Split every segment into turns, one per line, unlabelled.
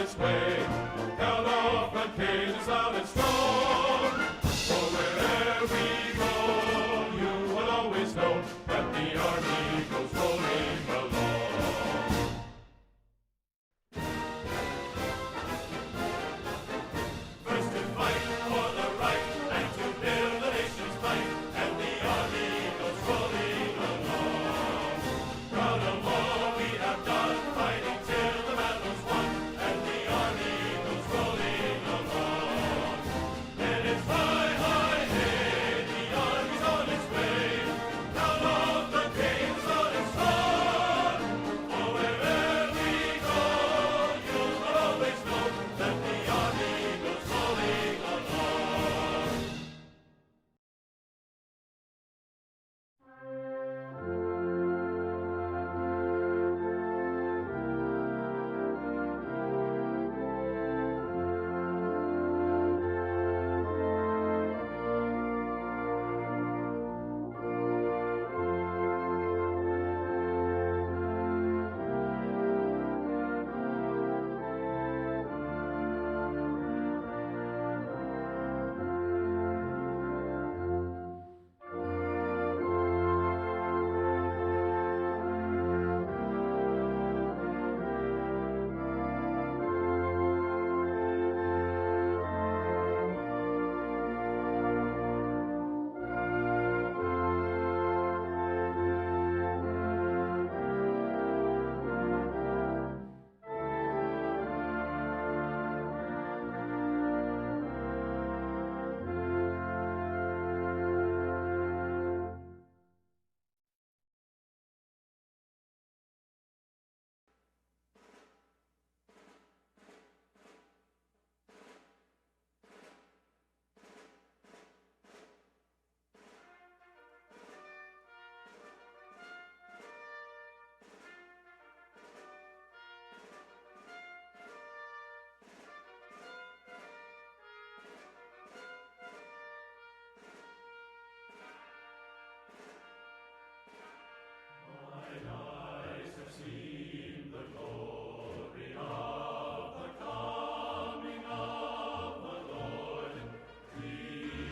its way. Held off on cages loud and strong. For wherever we go, you will always know that the army goes rolling along. First to fight for the right and to build the nation's might, and the army goes rolling along. Proud of all we have done, fighting till the battle's won, and the army goes rolling along. And it's high, high, hey, the army's on its way. Down off the caves on its front. For wherever we go, you will always know that the army goes rolling along.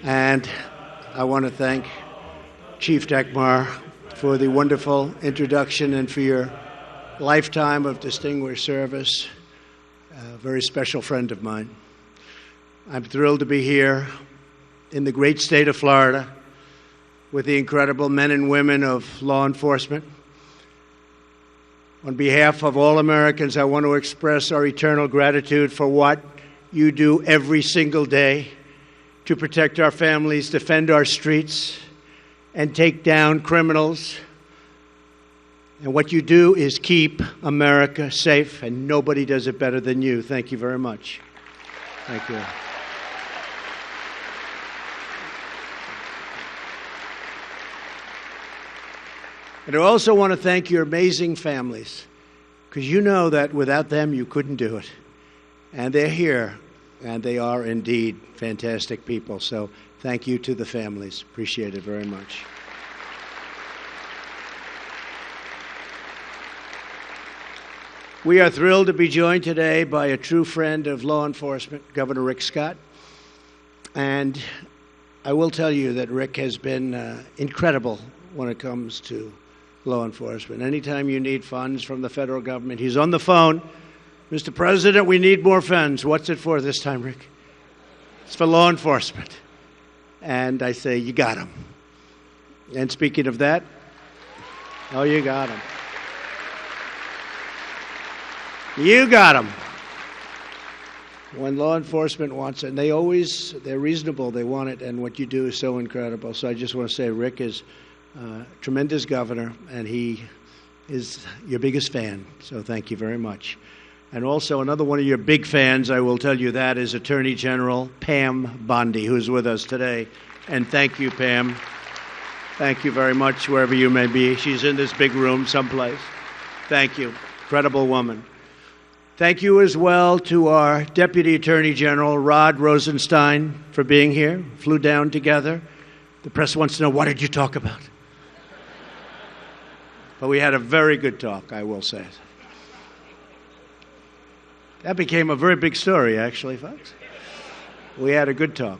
And I want to thank Chief Dekmar for the wonderful introduction and for your lifetime of distinguished service. A very special friend of mine. I'm thrilled to be here in the great state of Florida with the incredible men and women of law enforcement. On behalf of all Americans, I want to express our eternal gratitude for what you do every single day to protect our families, defend our streets, and take down criminals. And what you do is keep America safe, and nobody does it better than you. Thank you very much. Thank you. And I also want to thank your amazing families, because you know that without them you couldn't do it. And they're here, and they are indeed fantastic people. So thank you to the families. Appreciate it very much. We are thrilled to be joined today by a true friend of law enforcement, Governor Rick Scott. And I will tell you that Rick has been incredible when it comes to law enforcement. Anytime you need funds from the federal government, he's on the phone. Mr. President, we need more funds. What's it for this time, Rick? It's for law enforcement. And I say, you got him. And speaking of that, oh, you got him. You got him. When law enforcement wants it, and they're reasonable, they want it, and what you do is so incredible. So I just want to say Rick is a tremendous governor, and he is your biggest fan. So thank you very much. And also another one of your big fans, I will tell you that, is Attorney General Pam Bondi, who's with us today. And thank you, Pam. Thank you very much, wherever you may be. She's in this big room someplace. Thank you. Incredible woman. Thank you as well to our Deputy Attorney General, Rod Rosenstein, for being here. Flew down together. The press wants to know, what did you talk about? But we had a very good talk, I will say. That became a very big story, actually, folks. We had a good talk.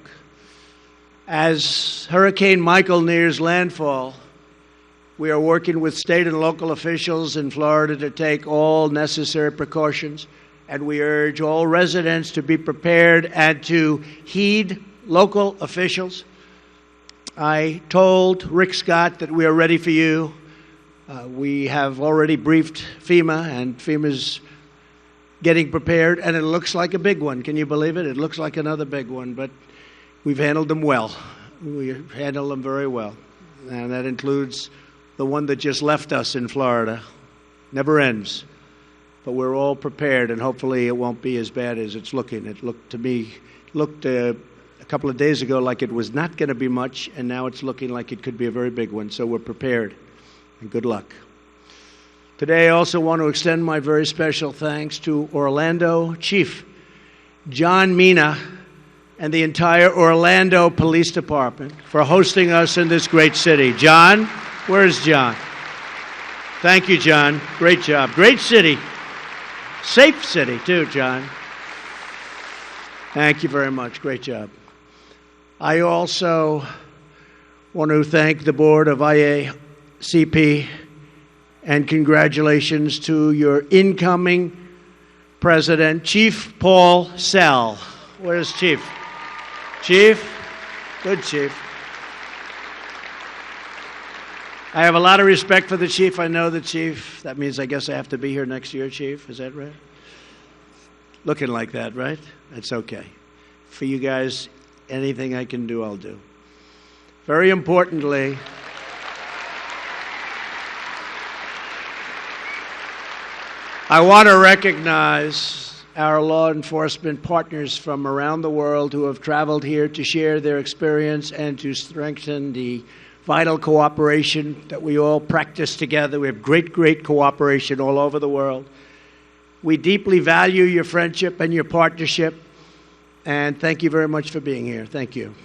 As Hurricane Michael nears landfall, we are working with state and local officials in Florida to take all necessary precautions, and we urge all residents to be prepared and to heed local officials. I told Rick Scott that we are ready for you. We have already briefed FEMA, and FEMA's getting prepared, and it looks like a big one. Can you believe it? It looks like another big one, but we've handled them well. We handled them very well, and that includes the one that just left us in Florida. Never ends. But we're all prepared, and hopefully it won't be as bad as it's looking. It looked to me, a couple of days ago like it was not going to be much, and now it's looking like it could be a very big one. So we're prepared, and good luck. Today I also want to extend my very special thanks to Orlando Chief John Mina and the entire Orlando Police Department for hosting us in this great city. John? Where's John? Thank you, John. Great job. Great city. Safe city, too, John. Thank you very much. Great job. I also want to thank the board of IACP, and congratulations to your incoming president, Chief Paul Sell. Where's Chief? Chief? Good, Chief. I have a lot of respect for the Chief. I know the Chief. That means I guess I have to be here next year, Chief. Is that right? Looking like that, right? That's okay. For you guys, anything I can do, I'll do. Very importantly, I want to recognize our law enforcement partners from around the world who have traveled here to share their experience and to strengthen the vital cooperation that we all practice together. We have great, great cooperation all over the world. We deeply value your friendship and your partnership, and thank you very much for being here. Thank you.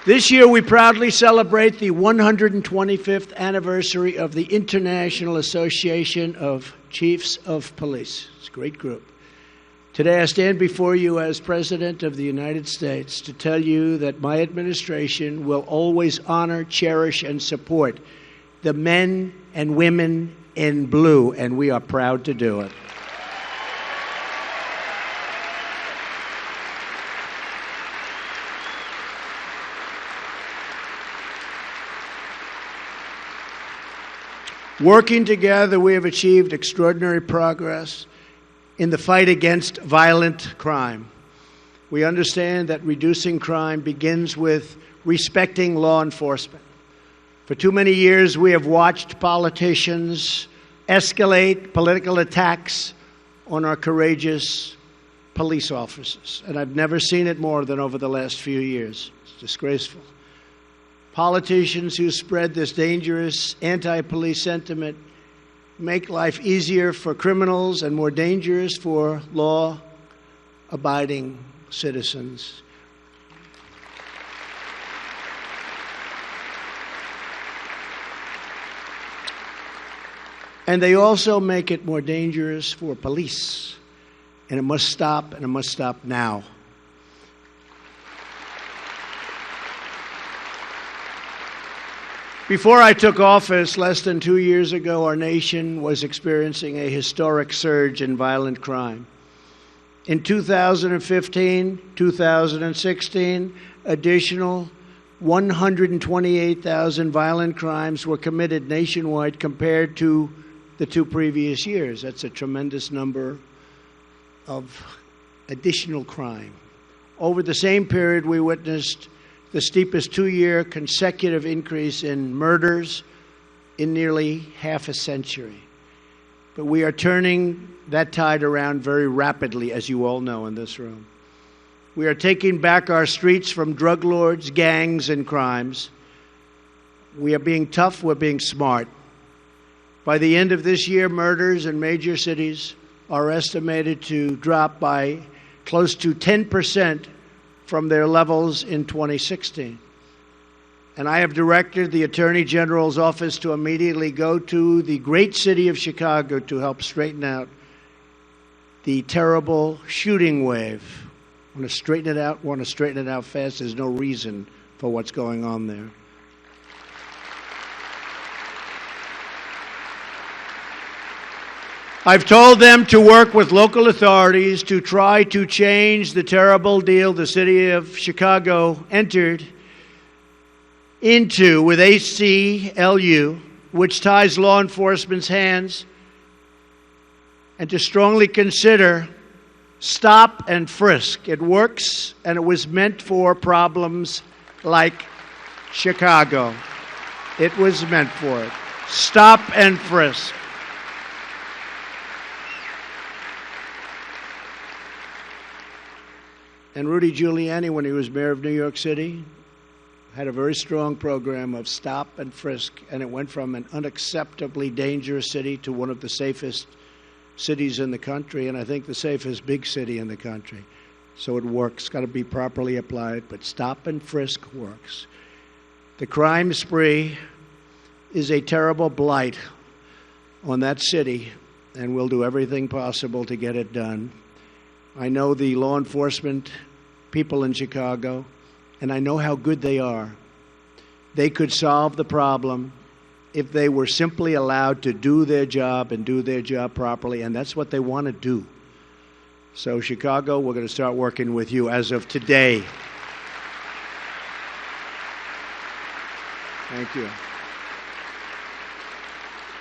This year, we proudly celebrate the 125th anniversary of the International Association of Chiefs of Police. It's a great group. Today, I stand before you as President of the United States to tell you that my administration will always honor, cherish, and support the men and women in blue, and we are proud to do it. Working together, we have achieved extraordinary progress in the fight against violent crime. We understand that reducing crime begins with respecting law enforcement. For too many years, we have watched politicians escalate political attacks on our courageous police officers, and I've never seen it more than over the last few years. It's disgraceful. Politicians who spread this dangerous anti-police sentiment make life easier for criminals and more dangerous for law-abiding citizens. And they also make it more dangerous for police. And it must stop, and it must stop now. Before I took office less than 2 years ago, our nation was experiencing a historic surge in violent crime. In 2015, 2016, additional 128,000 violent crimes were committed nationwide compared to the 2 previous years. That's a tremendous number of additional crime. Over the same period, we witnessed the steepest 2-year consecutive increase in murders in nearly half a century. But we are turning that tide around very rapidly, as you all know in this room. We are taking back our streets from drug lords, gangs, and crimes. We are being tough, we're being smart. By the end of this year, murders in major cities are estimated to drop by close to 10% from their levels in 2016. And I have directed the Attorney General's office to immediately go to the great city of Chicago to help straighten out the terrible shooting wave. Want to straighten it out fast. There's no reason for what's going on there. I've told them to work with local authorities to try to change the terrible deal the city of Chicago entered into with ACLU, which ties law enforcement's hands, and to strongly consider stop and frisk. It works, and it was meant for problems like Chicago. It was meant for it. Stop and frisk. And Rudy Giuliani, when he was mayor of New York City, had a very strong program of stop and frisk, and it went from an unacceptably dangerous city to one of the safest cities in the country, and I think the safest big city in the country. So it works. It's got to be properly applied, but stop and frisk works. The crime spree is a terrible blight on that city, and we'll do everything possible to get it done. I know the law enforcement people in Chicago, and I know how good they are. They could solve the problem if they were simply allowed to do their job and do their job properly, and that's what they want to do. So, Chicago, we're going to start working with you as of today. Thank you.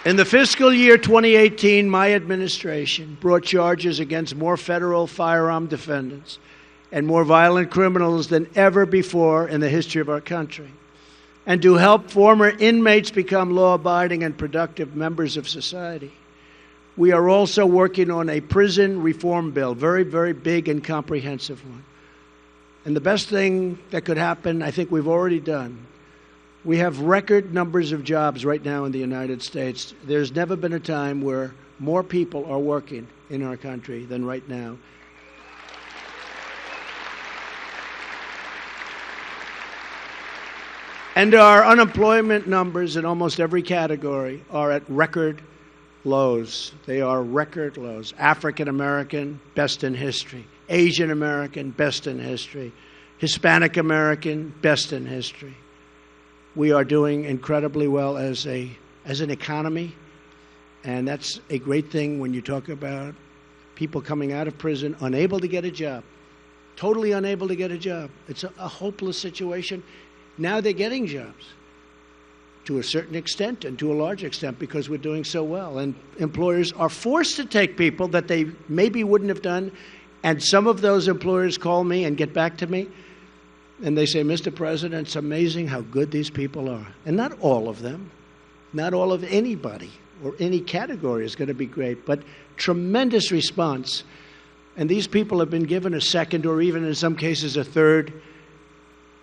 In the fiscal year 2018, my administration brought charges against more federal firearm defendants and more violent criminals than ever before in the history of our country, and to help former inmates become law-abiding and productive members of society. We are also working on a prison reform bill, very, very big and comprehensive one. And the best thing that could happen, I think we've already done. We have record numbers of jobs right now in the United States. There's never been a time where more people are working in our country than right now. And our unemployment numbers in almost every category are at record lows. They are record lows. African American, best in history. Asian American, best in history. Hispanic American, best in history. We are doing incredibly well as an economy, and that's a great thing when you talk about people coming out of prison unable to get a job, totally unable to get a job. It's a hopeless situation. Now they're getting jobs to a certain extent and to a large extent because we're doing so well. And employers are forced to take people that they maybe wouldn't have done. And some of those employers call me and get back to me. And they say, Mr. President, it's amazing how good these people are. And not all of them, not all of anybody or any category is going to be great, but tremendous response. And these people have been given a second or even in some cases a third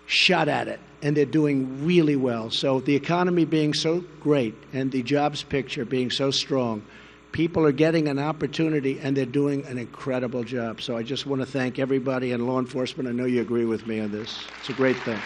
shot at it, and they're doing really well. So the economy being so great and the jobs picture being so strong, people are getting an opportunity and they're doing an incredible job. So I just want to thank everybody in law enforcement. I know you agree with me on this. It's a great thing.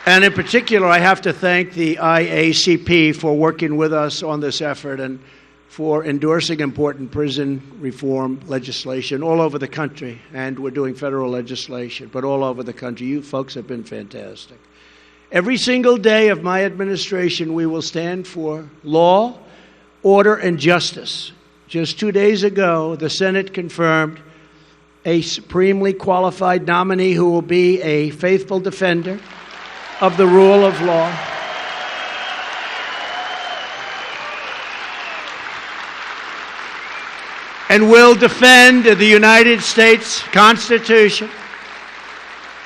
And in particular, I have to thank the IACP for working with us on this effort and for endorsing important prison reform legislation all over the country. And we're doing federal legislation, but all over the country. You folks have been fantastic. Every single day of my administration, we will stand for law, order, and justice. Just 2 days ago, the Senate confirmed a supremely qualified nominee who will be a faithful defender of the rule of law. And will defend the United States Constitution.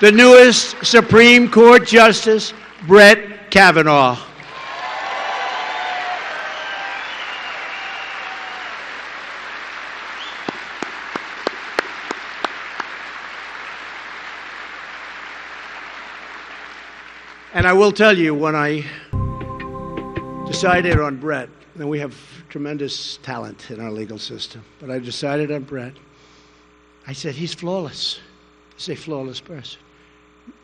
The newest Supreme Court Justice, Brett Kavanaugh. And I will tell you, when I decided on Brett, and we have tremendous talent in our legal system, but I decided on Brett, I said, he's flawless. He's a flawless person.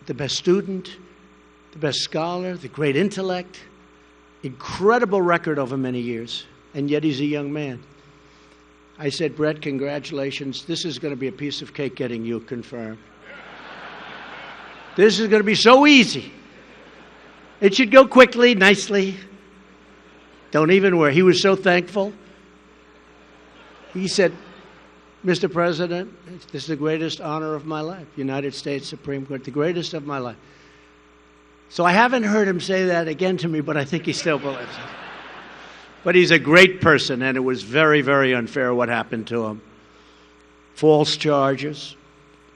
The best student, the best scholar, the great intellect, incredible record over many years, and yet he's a young man. I said, Brett, congratulations. This is going to be a piece of cake getting you confirmed. This is going to be so easy. It should go quickly, nicely. Don't even worry. He was so thankful. He said, Mr. President, this is the greatest honor of my life. United States Supreme Court, the greatest of my life. So I haven't heard him say that again to me, but I think he still believes it. But he's a great person, and it was very, very unfair what happened to him. False charges,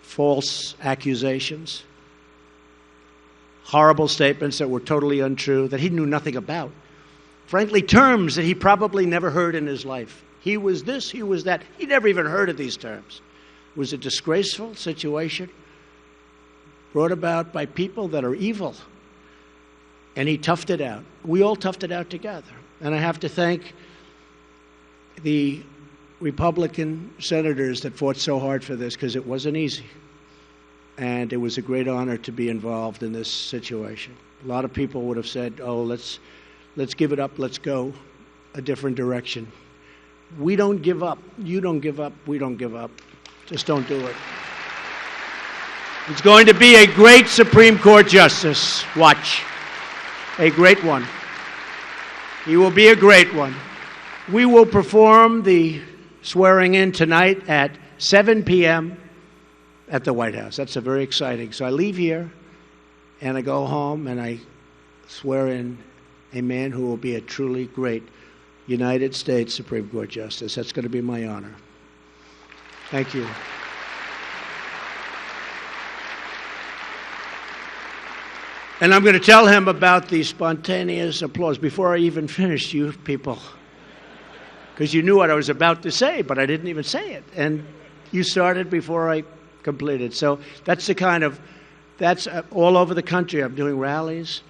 false accusations, horrible statements that were totally untrue, that he knew nothing about. Frankly, terms that he probably never heard in his life. He was this, he was that. He never even heard of these terms. It was a disgraceful situation brought about by people that are evil. And he toughed it out. We all toughed it out together. And I have to thank the Republican senators that fought so hard for this, because it wasn't easy. And it was a great honor to be involved in this situation. A lot of people would have said, oh, let's give it up, let's go a different direction. We don't give up. You don't give up. We don't give up. Just don't do it. It's going to be a great Supreme Court justice. Watch. A great one. He will be a great one. We will perform the swearing in tonight at 7 p.m. at the White House. That's very exciting. So I leave here and I go home and I swear in a man who will be a truly great United States Supreme Court justice. That's going to be my honor. Thank you. And I'm going to tell him about the spontaneous applause before I even finish, you people. Because you knew what I was about to say, but I didn't even say it. And you started before I completed. So that's the kind of, that's all over the country. I'm doing rallies,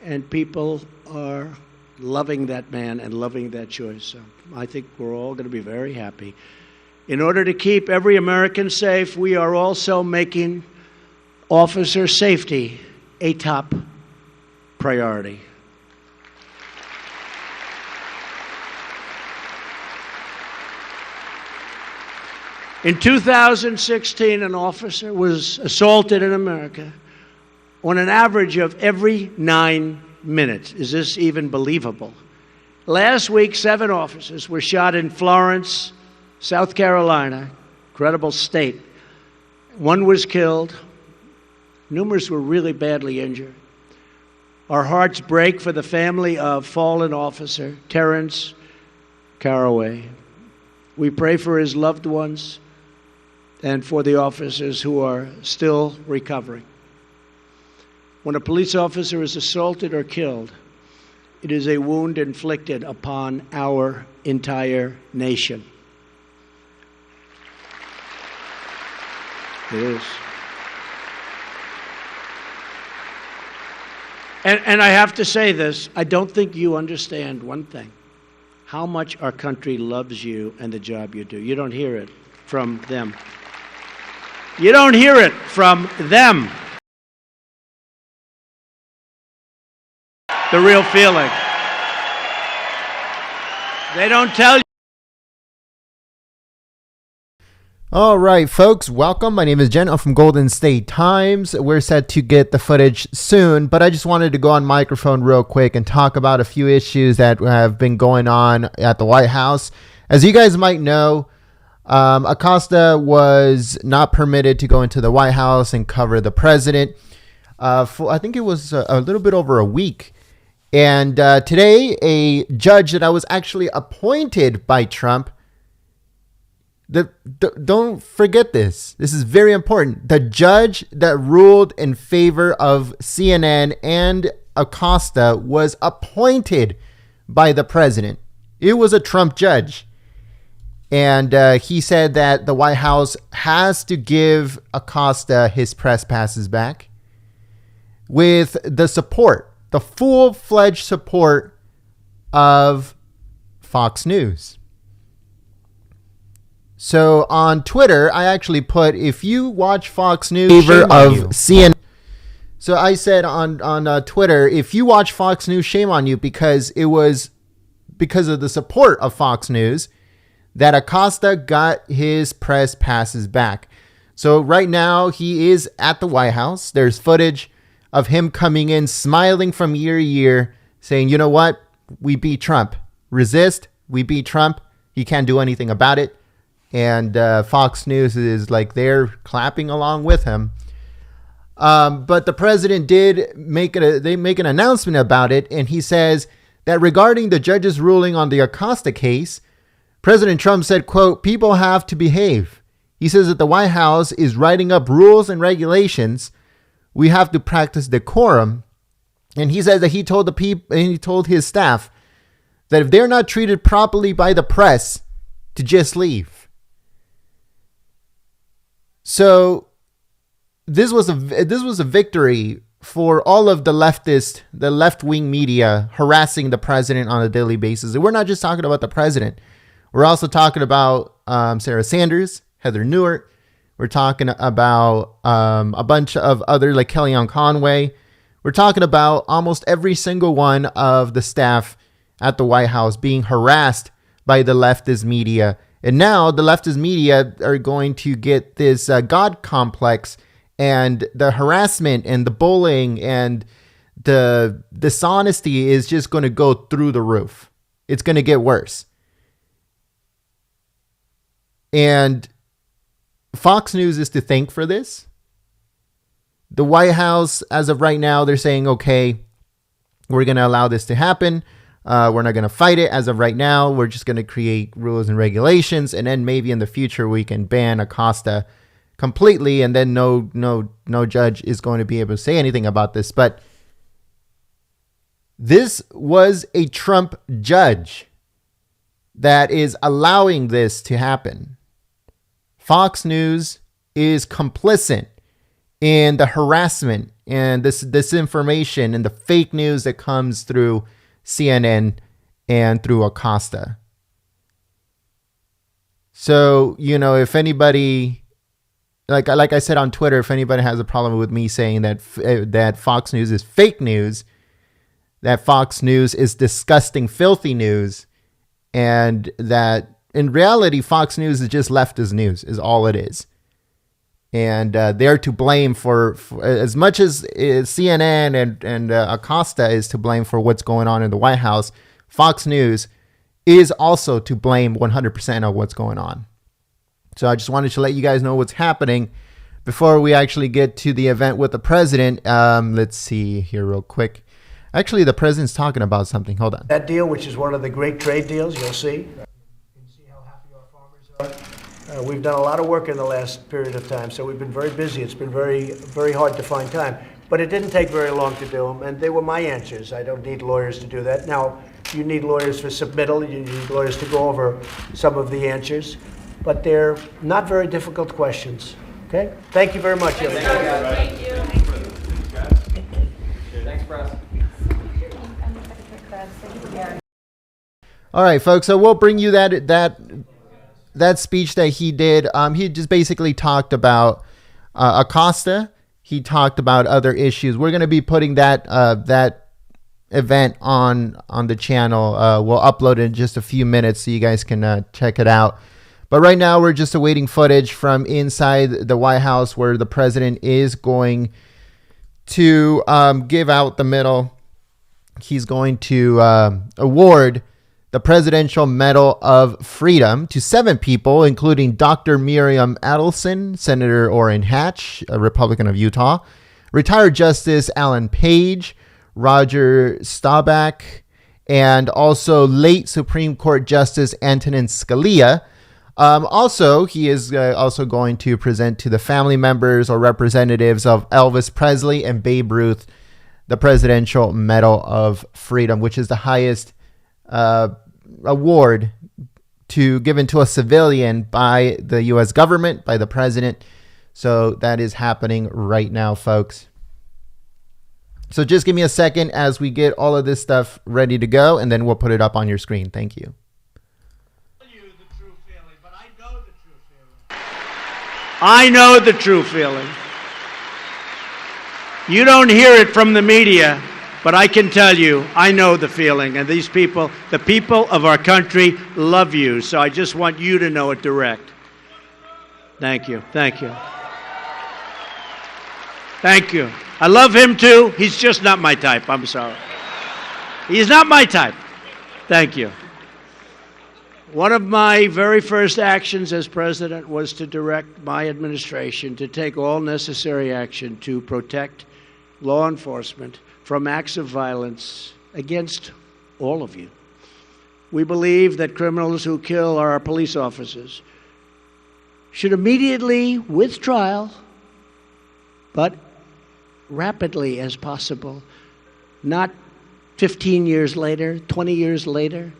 and people are loving that man and loving that choice. So I think we're all going to be very happy. In order to keep every American safe, we are also making officer safety a top priority. In 2016, an officer was assaulted in America on an average of every 9 minutes. Is this even believable? Last week, 7 officers were shot in Florence, South Carolina, incredible state. 1 was killed. Numerous were really badly injured. Our hearts break for the family of fallen officer Terrence Caraway. We pray for his loved ones and for the officers who are still recovering. When a police officer is assaulted or killed, it is a wound inflicted upon our entire nation. It is. And I have to say this, I don't think you understand one thing, how much our country loves you and the job you do. You don't hear it from them. You don't hear it from them. The real feeling. They don't tell you.
All right, folks, welcome. My name is Jen. I'm from Golden State Times. We're set to get the footage soon, but I just wanted to go on microphone real quick and talk about a few issues that have been going on at the White House. As you guys might know, Acosta was not permitted to go into the White House and cover the president for, I think it was a little bit over a week. And today, a judge that I was actually appointed by Trump, don't forget this. This is very important. The judge that ruled in favor of CNN and Acosta was appointed by the president. It was a Trump judge. And he said that the White House has to give Acosta his press passes back with the support, the full-fledged support of Fox News. So on Twitter, I actually put, if you watch Fox News, shame on you. CNN. So I said on Twitter, if you watch Fox News, shame on you, because it was because of the support of Fox News that Acosta got his press passes back. So right now he is at the White House. There's footage of him coming in, smiling from year to year, saying, you know what? We beat Trump. Resist. We beat Trump. He can't do anything about it. And Fox News is like they're clapping along with him. But the president did make an announcement about it, and he says that regarding the judge's ruling on the Acosta case, President Trump said, quote, people have to behave. He says that the White House is writing up rules and regulations. We have to practice decorum. And he says that he told the people, and he told his staff that if they're not treated properly by the press, to just leave. So this was a victory for all of the left-wing media harassing the president on a daily basis. And we're not just talking about the president. We're also talking about Sarah Sanders, Heather Nauert. We're talking about a bunch of other, like Kellyanne Conway. We're talking about almost every single one of the staff at the White House being harassed by the leftist media. And now the leftist media are going to get this God complex, and the harassment and the bullying and the dishonesty is just going to go through the roof. It's going to get worse. And Fox News is to thank for this. The White House, as of right now, they're saying, okay, we're going to allow this to happen. We're not going to fight it as of right now. We're just going to create rules and regulations. And then maybe in the future, we can ban Acosta completely. And then no judge is going to be able to say anything about this. But this was a Trump judge that is allowing this to happen. Fox News is complicit in the harassment and this disinformation and the fake news that comes through CNN and through Acosta. So, you know, if anybody, like I said on Twitter, if anybody has a problem with me saying that Fox News is fake news, that Fox News is disgusting, filthy news, and that in reality, Fox News is just leftist news, is all it is. And they're to blame for as much as CNN and Acosta is to blame for what's going on in the White House. Fox News is also to blame 100% of what's going on. So I just wanted to let you guys know what's happening before we actually get to the event with the president. Let's see here real quick. Actually, the president's talking about something. Hold on.
That deal, which is one of the great trade deals, you'll see. You can see how happy our farmers are. We've done a lot of work in the last period of time, so we've been very busy. It's been very, very hard to find time. But it didn't take very long to do them, and they were my answers. I don't need lawyers to do that. Now, you need lawyers for submittal. You need lawyers to go over some of the answers. But they're not very difficult questions. Okay? Thank you very much.
Thank you.
Thanks, Press.
All right, folks. So we'll bring you that speech that he did. He just basically talked about Acosta. He talked about other issues. We're going to be putting that event on the channel. We'll upload it in just a few minutes so you guys can check it out. But right now we're just awaiting footage from inside the White House where the president is going to give out the medal. He's going to award the Presidential Medal of Freedom to 7 people, including Dr. Miriam Adelson, Senator Orrin Hatch, a Republican of Utah, retired Justice Alan Page, Roger Staubach, and also late Supreme Court Justice Antonin Scalia. Also, he is also going to present to the family members or representatives of Elvis Presley and Babe Ruth the Presidential Medal of Freedom, which is the highest award given to a civilian by the U.S. government, by the president. So that is happening right now, folks. So just give me a second as we get all of this stuff ready to go, and then we'll put it up on your screen. Thank you.
You the true feeling, but I know the true I know the true feeling. You don't hear it from the media, but I can tell you, I know the feeling. And these people, the people of our country, love you. So I just want you to know it direct. Thank you. Thank you. Thank you. I love him too. He's just not my type. I'm sorry. He's not my type. Thank you. One of my very first actions as president was to direct my administration to take all necessary action to protect law enforcement from acts of violence against all of you. We believe that criminals who kill our police officers should immediately, with trial, but rapidly as possible, not 15 years later, 20 years later,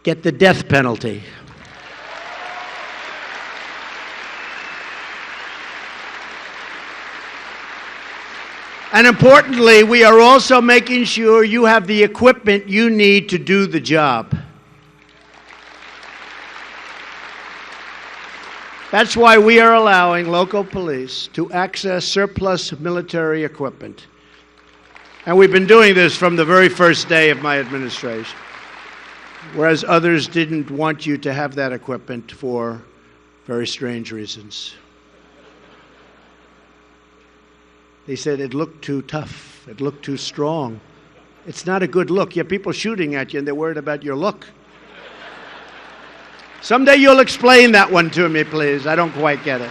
get the death penalty. And importantly, we are also making sure you have the equipment you need to do the job. That's why we are allowing local police to access surplus military equipment. And we've been doing this from the very first day of my administration, whereas others didn't want you to have that equipment for very strange reasons. They said it looked too tough, it looked too strong. It's not a good look. You have people shooting at you and they're worried about your look. Someday you'll explain that one to me, please. I don't quite get it.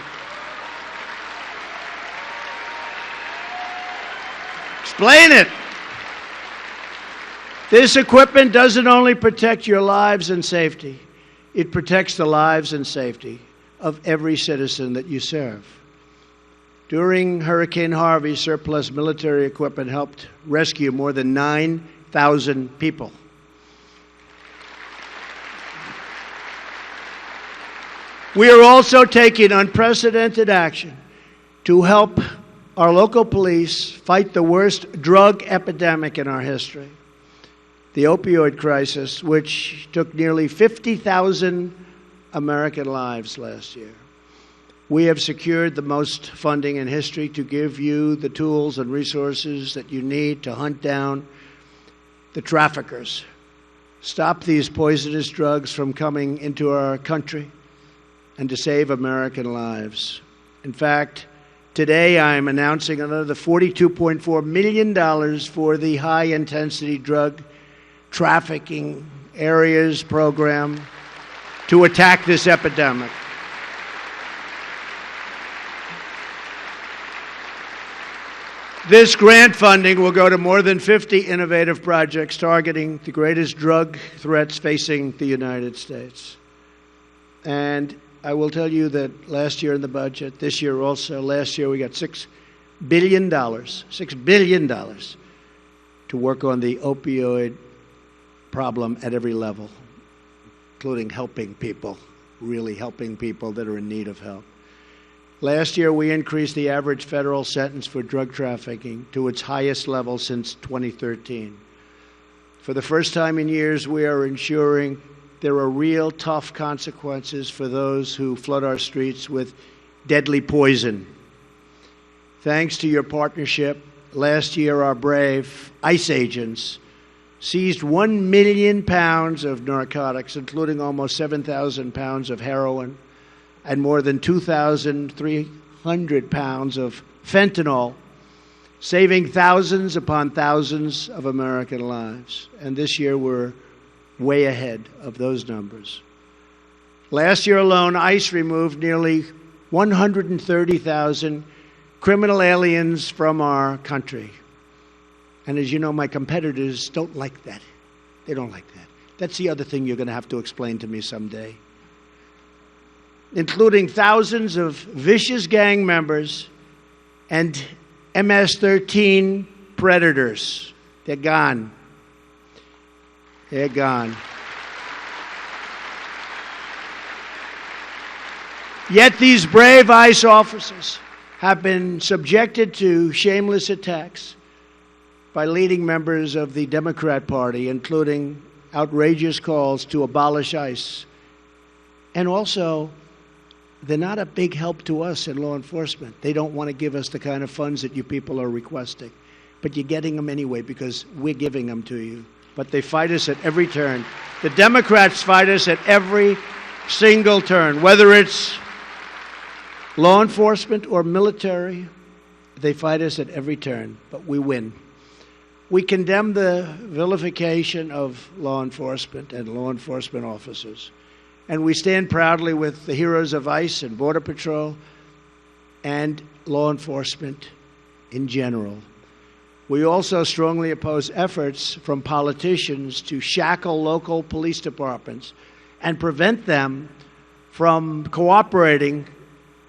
Explain it. This equipment doesn't only protect your lives and safety, it protects the lives and safety of every citizen that you serve. During Hurricane Harvey, surplus military equipment helped rescue more than 9,000 people. We are also taking unprecedented action to help our local police fight the worst drug epidemic in our history, the opioid crisis, which took nearly 50,000 American lives last year. We have secured the most funding in history to give you the tools and resources that you need to hunt down the traffickers, stop these poisonous drugs from coming into our country, and to save American lives. In fact, today I'm announcing another $42.4 million for the high-intensity drug trafficking areas program to attack this epidemic. This grant funding will go to more than 50 innovative projects targeting the greatest drug threats facing the United States. And I will tell you that last year in the budget, this year also, last year we got $6 billion to work on the opioid problem at every level, including helping people, really helping people that are in need of help. Last year, we increased the average federal sentence for drug trafficking to its highest level since 2013. For the first time in years, we are ensuring there are real tough consequences for those who flood our streets with deadly poison. Thanks to your partnership, last year our brave ICE agents seized 1 million pounds of narcotics, including almost 7,000 pounds of heroin and more than 2,300 pounds of fentanyl, saving thousands upon thousands of American lives. And this year we're way ahead of those numbers. Last year alone, ICE removed nearly 130,000 criminal aliens from our country. And as you know, my competitors don't like that. They don't like that. That's the other thing you're going to have to explain to me someday. Including thousands of vicious gang members and MS-13 predators. They're gone. They're gone. Yet these brave ICE officers have been subjected to shameless attacks by leading members of the Democrat Party, including outrageous calls to abolish ICE, and also they're not a big help to us in law enforcement. They don't want to give us the kind of funds that you people are requesting. But you're getting them anyway because we're giving them to you. But they fight us at every turn. The Democrats fight us at every single turn, whether it's law enforcement or military. They fight us at every turn, but we win. We condemn the vilification of law enforcement and law enforcement officers. And we stand proudly with the heroes of ICE and Border Patrol and law enforcement in general. We also strongly oppose efforts from politicians to shackle local police departments and prevent them from cooperating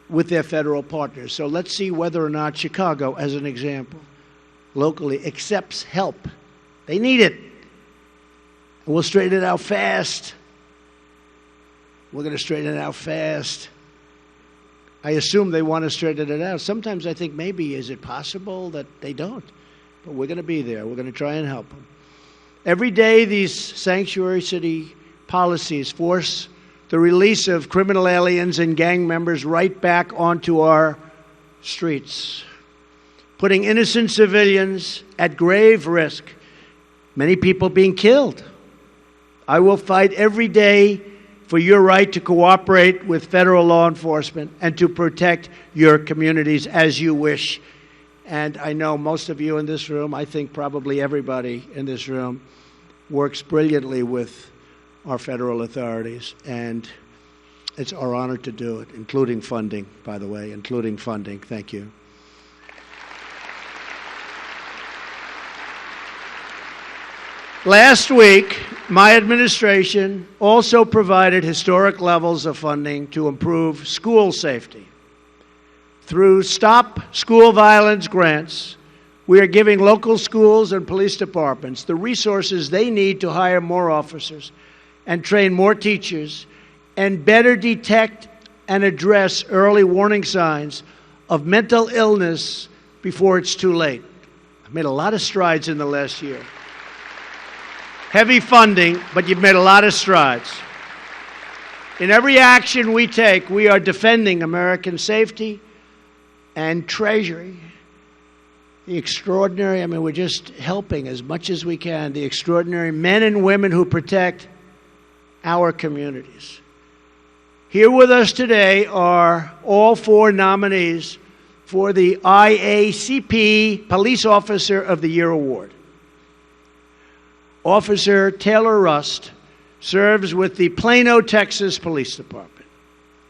with their federal partners. So let's see whether or not Chicago, as an example, locally accepts help. They need it. And we'll straighten it out fast. We're going to straighten it out fast. I assume they want to straighten it out. Sometimes I think maybe, is it possible that they don't? But we're going to be there. We're going to try and help them. Every day, these sanctuary city policies force the release of criminal aliens and gang members right back onto our streets, putting innocent civilians at grave risk, many people being killed. I will fight every day for your right to cooperate with federal law enforcement and to protect your communities as you wish. And I know most of you in this room, I think probably everybody in this room, works brilliantly with our federal authorities. And it's our honor to do it, including funding, by the way, including funding. Thank you. Last week, my administration also provided historic levels of funding to improve school safety. Through Stop School Violence grants, we are giving local schools and police departments the resources they need to hire more officers and train more teachers and better detect and address early warning signs of mental illness before it's too late. I've made a lot of strides in the last year. Heavy funding, but you've made a lot of strides. In every action we take, we are defending American safety and treasury. The extraordinary, we're just helping as much as we can, the extraordinary men and women who protect our communities. Here with us today are all 4 nominees for the IACP Police Officer of the Year Award. Officer Taylor Rust serves with the Plano, Texas Police Department.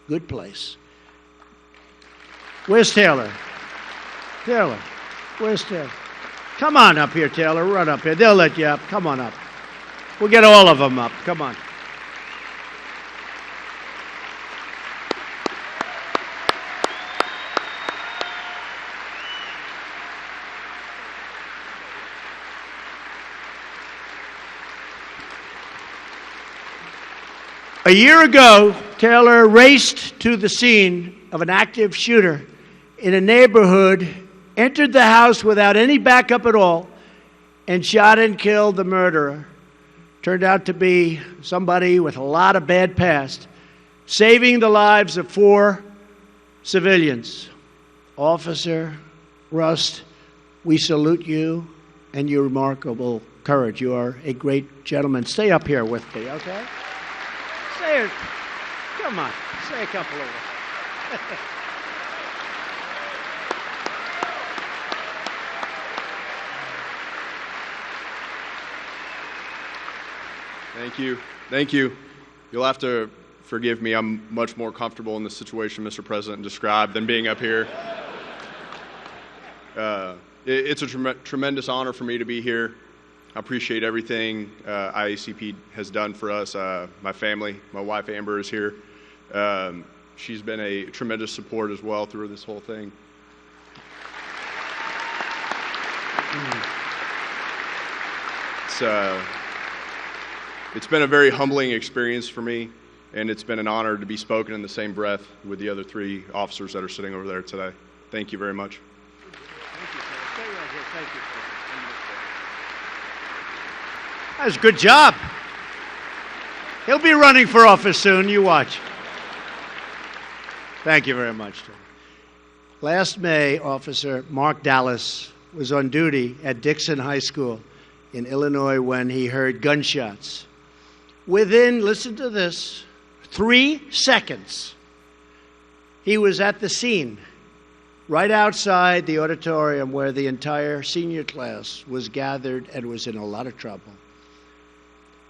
Good place. Where's Taylor? Taylor, where's Taylor? Come on up here, Taylor. Run up here. They'll let you up. Come on up. We'll get all of them up. Come on. A year ago, Taylor raced to the scene of an active shooter in a neighborhood, entered the house without any backup at all, and shot and killed the murderer. Turned out to be somebody with a lot of bad past, saving the lives of 4 civilians. Officer Rust, we salute you and your remarkable courage. You are a great gentleman. Stay up here with me, okay? Come on, say a couple of words.
Thank you. Thank you. You'll have to forgive me. I'm much more comfortable in the situation Mr. President described than being up here. It's a tremendous honor for me to be here. I appreciate everything IACP has done for us. My family, my wife Amber is here. She's been a tremendous support as well through this whole thing. It's been a very humbling experience for me, and it's been an honor to be spoken in the same breath with the other 3 officers that are sitting over there today. Thank you very much.
Thank you, sir. Stay right here. Thank you, sir. That was a good job. He'll be running for office soon. You watch. Thank you very much, Tom. Last May, Officer Mark Dallas was on duty at Dixon High School in Illinois when he heard gunshots. Within, listen to this, 3 seconds, he was at the scene, right outside the auditorium where the entire senior class was gathered and was in a lot of trouble.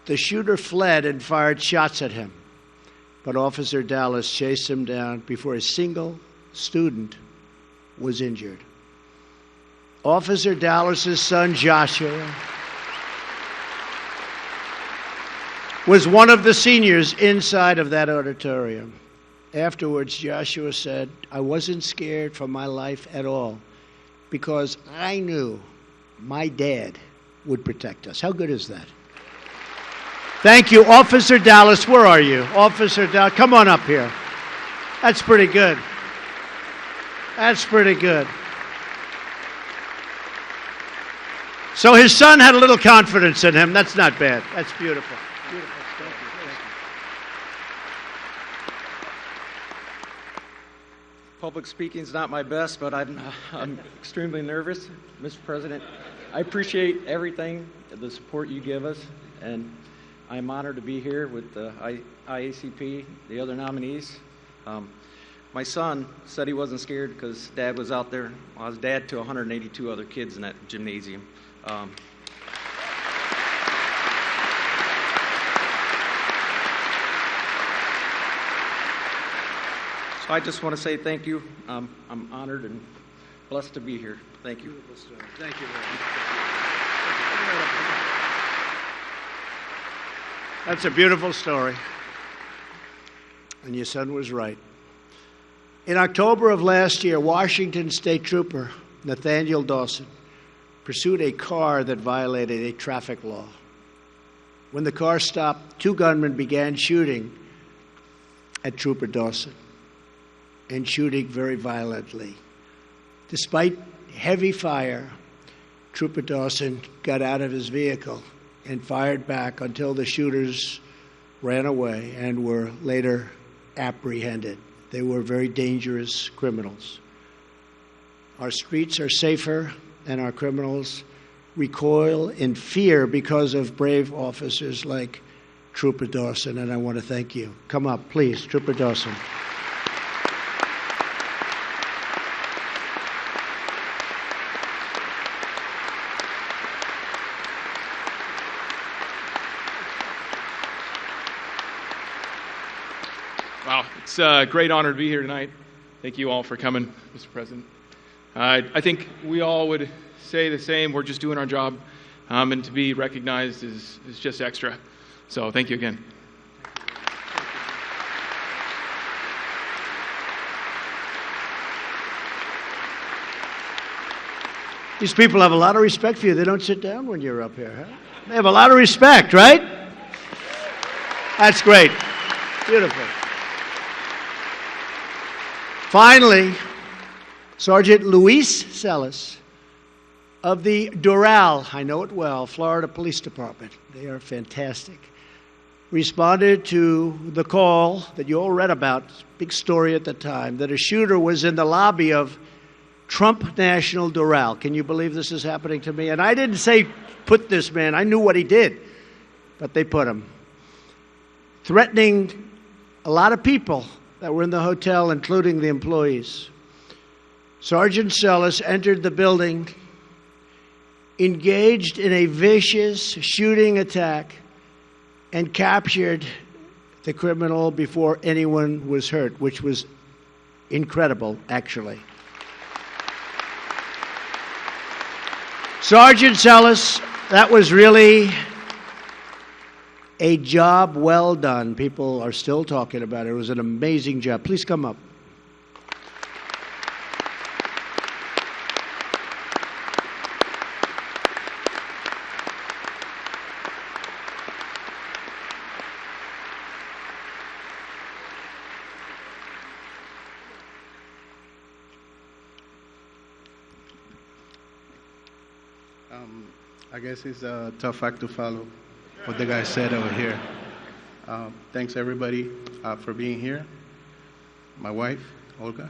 The shooter fled and fired shots at him, but Officer Dallas chased him down before a single student was injured. Officer Dallas's son, Joshua, was one of the seniors inside of that auditorium. Afterwards, Joshua said, "I wasn't scared for my life at all because I knew my dad would protect us." How good is that? Thank you. Officer Dallas, where are you? Officer Dallas, come on up here. That's pretty good. That's pretty good. So his son had a little confidence in him. That's not bad. That's beautiful. Beautiful. Thank you. Thank you.
Public speaking's not my best, but I'm extremely nervous. Mr. President, I appreciate everything, the support you give us, and I'm honored to be here with the IACP, the other nominees. My son said he wasn't scared because Dad was out there. Well, I was dad to 182 other kids in that gymnasium. So I just want to say thank you. I'm honored and blessed to be here. Thank you.
Thank you very much. That's a beautiful story. And your son was right. In October of last year, Washington State Trooper Nathaniel Dawson pursued a car that violated a traffic law. When the car stopped, 2 gunmen began shooting at Trooper Dawson and shooting very violently. Despite heavy fire, Trooper Dawson got out of his vehicle and fired back until the shooters ran away and were later apprehended. They were very dangerous criminals. Our streets are safer, and our criminals recoil in fear because of brave officers like Trooper Dawson, and I want to thank you. Come up, please, Trooper Dawson.
Wow, it's a great honor to be here tonight. Thank you all for coming, Mr. President. I think we all would say the same. We're just doing our job, and to be recognized is just extra. So thank you again.
These people have a lot of respect for you. They don't sit down when you're up here, huh? They have a lot of respect, right? That's great. Beautiful. Finally, Sergeant Luis Celis of the Doral, I know it well, Florida Police Department. They are fantastic. Responded to the call that you all read about, big story at the time, that a shooter was in the lobby of Trump National Doral. Can you believe this is happening to me? And I didn't say put this man. I knew what he did, but they put him. Threatening a lot of people that were in the hotel, including the employees. Sergeant Celis entered the building, engaged in a vicious shooting attack, and captured the criminal before anyone was hurt, which was incredible, actually. Sergeant Celis, that was really a job well done. People are still talking about it. It was an amazing job. Please come up.
I guess it's a tough act to follow what the guy said over here. Thanks everybody for being here. My wife, Olga,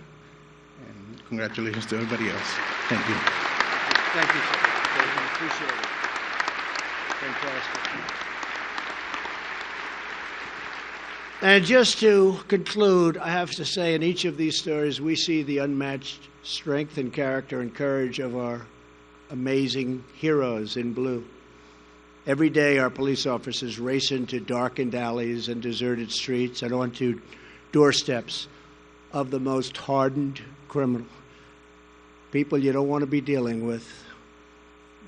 and congratulations to everybody else. Thank you.
Thank you, sir. Thank you. Appreciate it. Fantastic. And just to conclude, I have to say in each of these stories, we see the unmatched strength and character and courage of our amazing heroes in blue. Every day, our police officers race into darkened alleys and deserted streets and onto doorsteps of the most hardened criminal. People you don't want to be dealing with,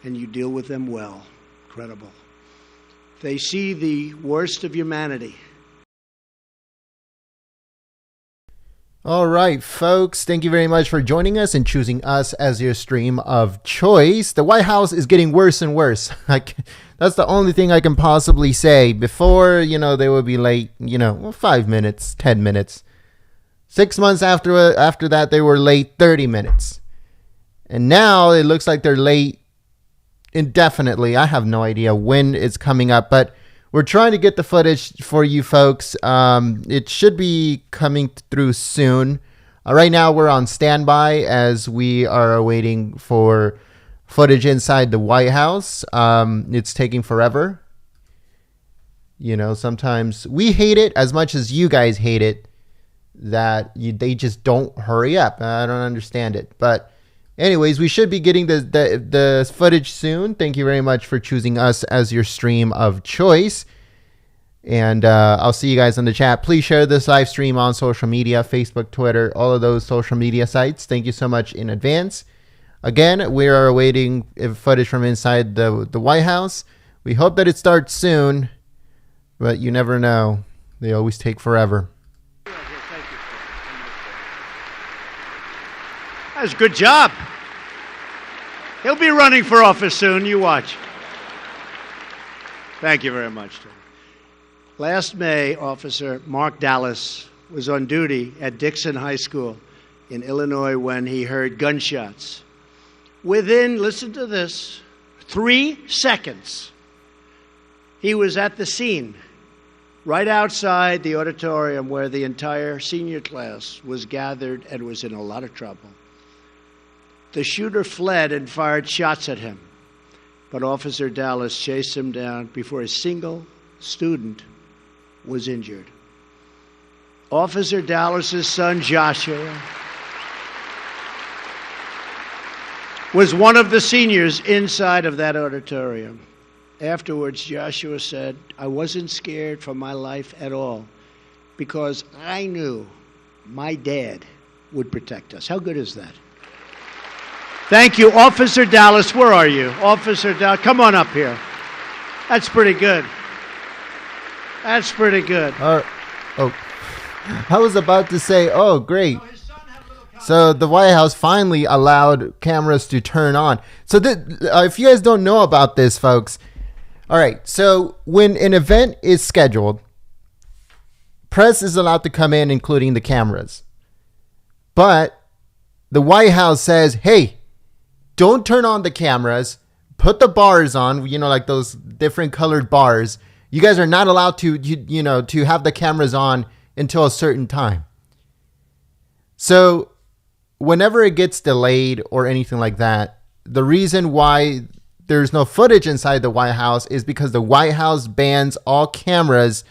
and you deal with them well. Incredible. They see the worst of humanity.
All right, folks, thank you very much for joining us and choosing us as your stream of choice. The White House is getting worse and worse. That's the only thing I can possibly say. Before, they would be late, 5 minutes, 10 minutes. 6 months after that, they were late 30 minutes. And now it looks like they're late indefinitely. I have no idea when it's coming up, but we're trying to get the footage for you folks. It should be coming through soon. Right now, we're on standby as we are awaiting for footage inside the White House. It's taking forever. Sometimes we hate it as much as you guys hate it, that they just don't hurry up. I don't understand it. But anyways, we should be getting the footage soon. Thank you very much for choosing us as your stream of choice. And I'll see you guys in the chat. Please share this live stream on social media, Facebook, Twitter, all of those social media sites. Thank you so much in advance. Again, we are awaiting footage from inside the White House. We hope that it starts soon, but you never know. They always take forever.
That was a good job. He'll be running for office soon. You watch. Thank you very much, Tim. Last May, Officer Mark Dallas was on duty at Dixon High School in Illinois when he heard gunshots. Within, listen to this, 3 seconds, he was at the scene, right outside the auditorium where the entire senior class was gathered and was in a lot of trouble. The shooter fled and fired shots at him, but Officer Dallas chased him down before a single student was injured. Officer Dallas's son, Joshua, was one of the seniors inside of that auditorium. Afterwards, Joshua said, "I wasn't scared for my life at all because I knew my dad would protect us." How good is that? Thank you. Officer Dallas, where are you? Officer Dallas, come on up here. That's pretty good. That's pretty good.
I was about to say, oh, great. So the White House finally allowed cameras to turn on. So if you guys don't know about this, folks, all right. So when an event is scheduled, press is allowed to come in, including the cameras. But the White House says, hey, don't turn on the cameras. Put the bars on, like those different colored bars. You guys are not allowed to, to have the cameras on until a certain time. So whenever it gets delayed or anything like that, the reason why there's no footage inside the White House is because the White House bans all cameras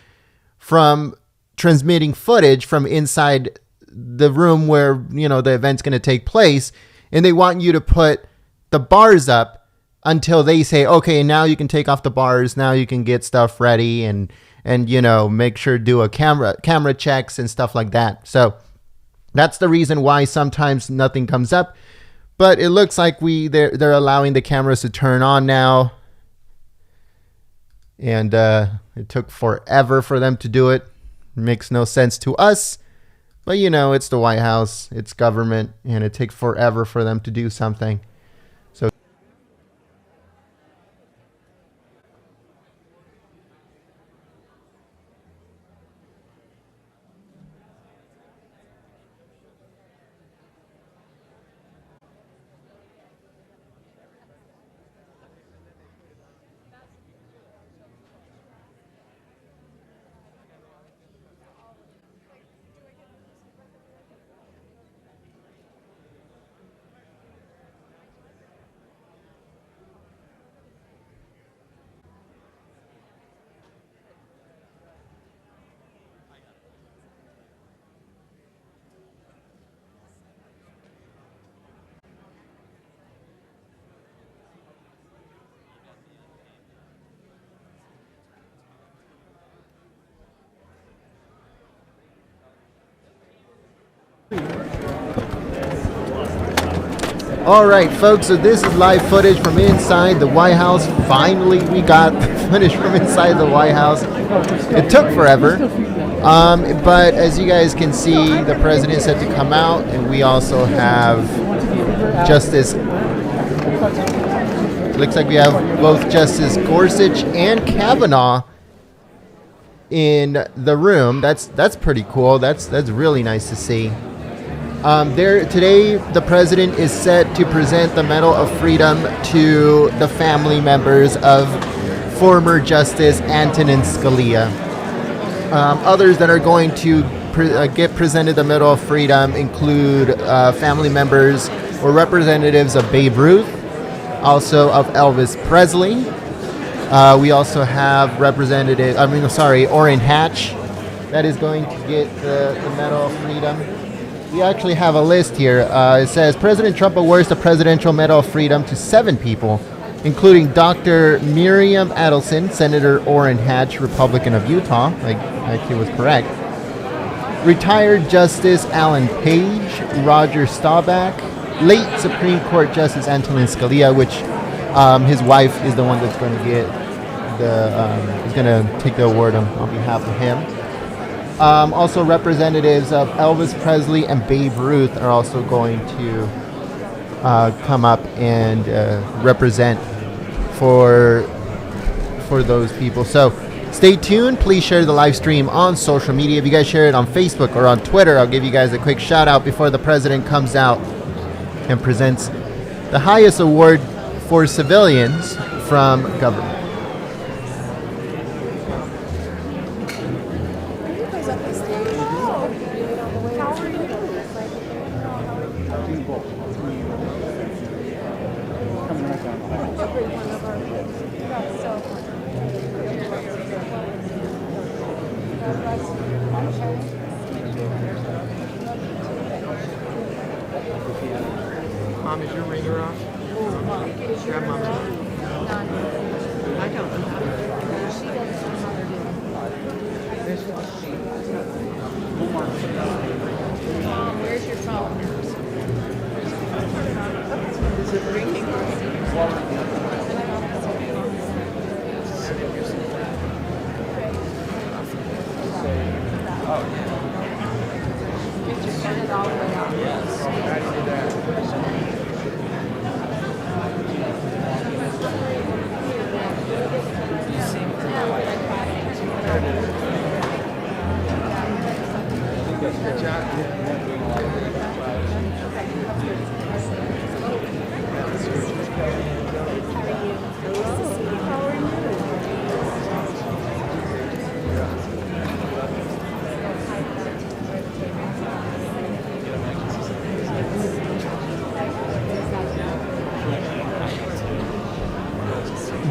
from transmitting footage from inside the room where, the event's going to take place. And they want you to put the bars up until they say, okay, now you can take off the bars. Now you can get stuff ready and make sure do a camera checks and stuff like that. So that's the reason why sometimes nothing comes up. But it looks like they're allowing the cameras to turn on now. And it took forever for them to do it. Makes no sense to us. But it's the White House, it's government, and it takes forever for them to do something. So All right, folks, so this is live footage from inside the White House. Finally, we got the footage from inside the White House. It took forever, but as you guys can see, the president said to come out, and we also have Justice. Looks like we have both Justice Gorsuch and Kavanaugh in the room. That's pretty cool. That's really nice to see. Today, the president is set to present the Medal of Freedom to the family members of former Justice Antonin Scalia. Others that are going to get presented the Medal of Freedom include family members or representatives of Babe Ruth, also of Elvis Presley. We also have Orrin Hatch that is going to get the Medal of Freedom. We actually have a list here. It says President Trump awards the Presidential Medal of Freedom to 7 people, including Dr. Miriam Adelson, Senator Orrin Hatch, Republican of Utah. I actually was correct. Retired Justice Alan Page, Roger Staubach, late Supreme Court Justice Antonin Scalia, which his wife is the one that's going to get is going to take the award on behalf of him. Also, representatives of Elvis Presley and Babe Ruth are also going to come up and represent for those people. So stay tuned. Please share the live stream on social media. If you guys share it on Facebook or on Twitter, I'll give you guys a quick shout out before the president comes out and presents the highest award for civilians from government.
Mom, is your ringer off? Grab Mom's. I don't know how to do it. She doesn't know how to do it. Mom, where's your phone? Is it ringing? Just turn it all the way off. Yes. How do you do that? Good job.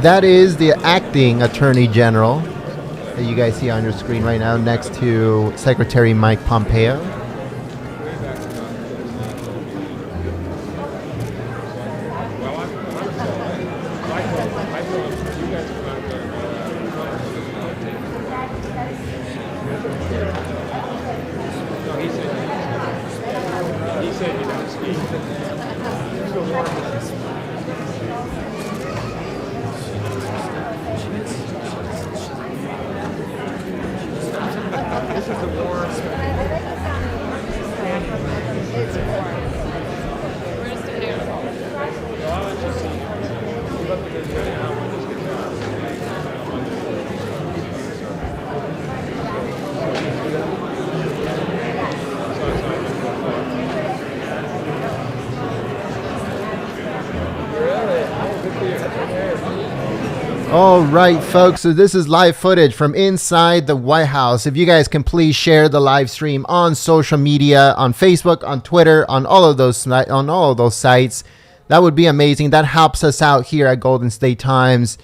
That is the acting Attorney General that you guys see on your screen right now, next to Secretary Mike Pompeo. All right, folks, so this is live footage from inside the White House. If you guys can please share the live stream on social media, on Facebook, on Twitter, on all of those sites, that would be amazing. That helps us out here at Golden State Times.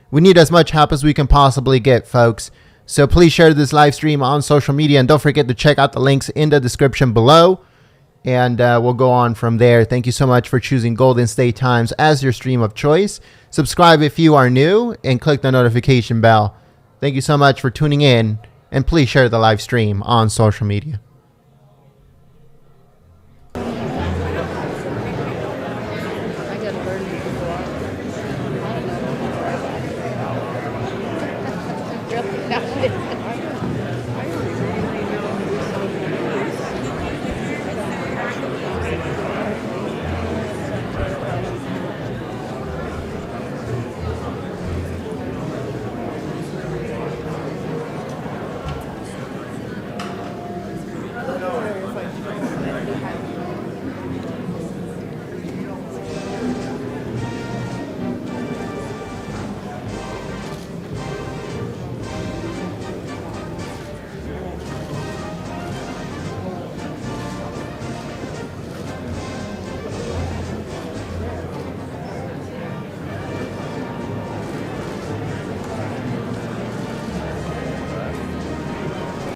We need as much help as we can possibly get, folks. So please share this live stream on social media, and don't forget to check out the links in the description below. And we'll go on from there. Thank you so much for choosing Golden State Times as your stream of choice. Subscribe if you are new and click the notification bell. Thank you so much for tuning in, and please share the live stream on social media.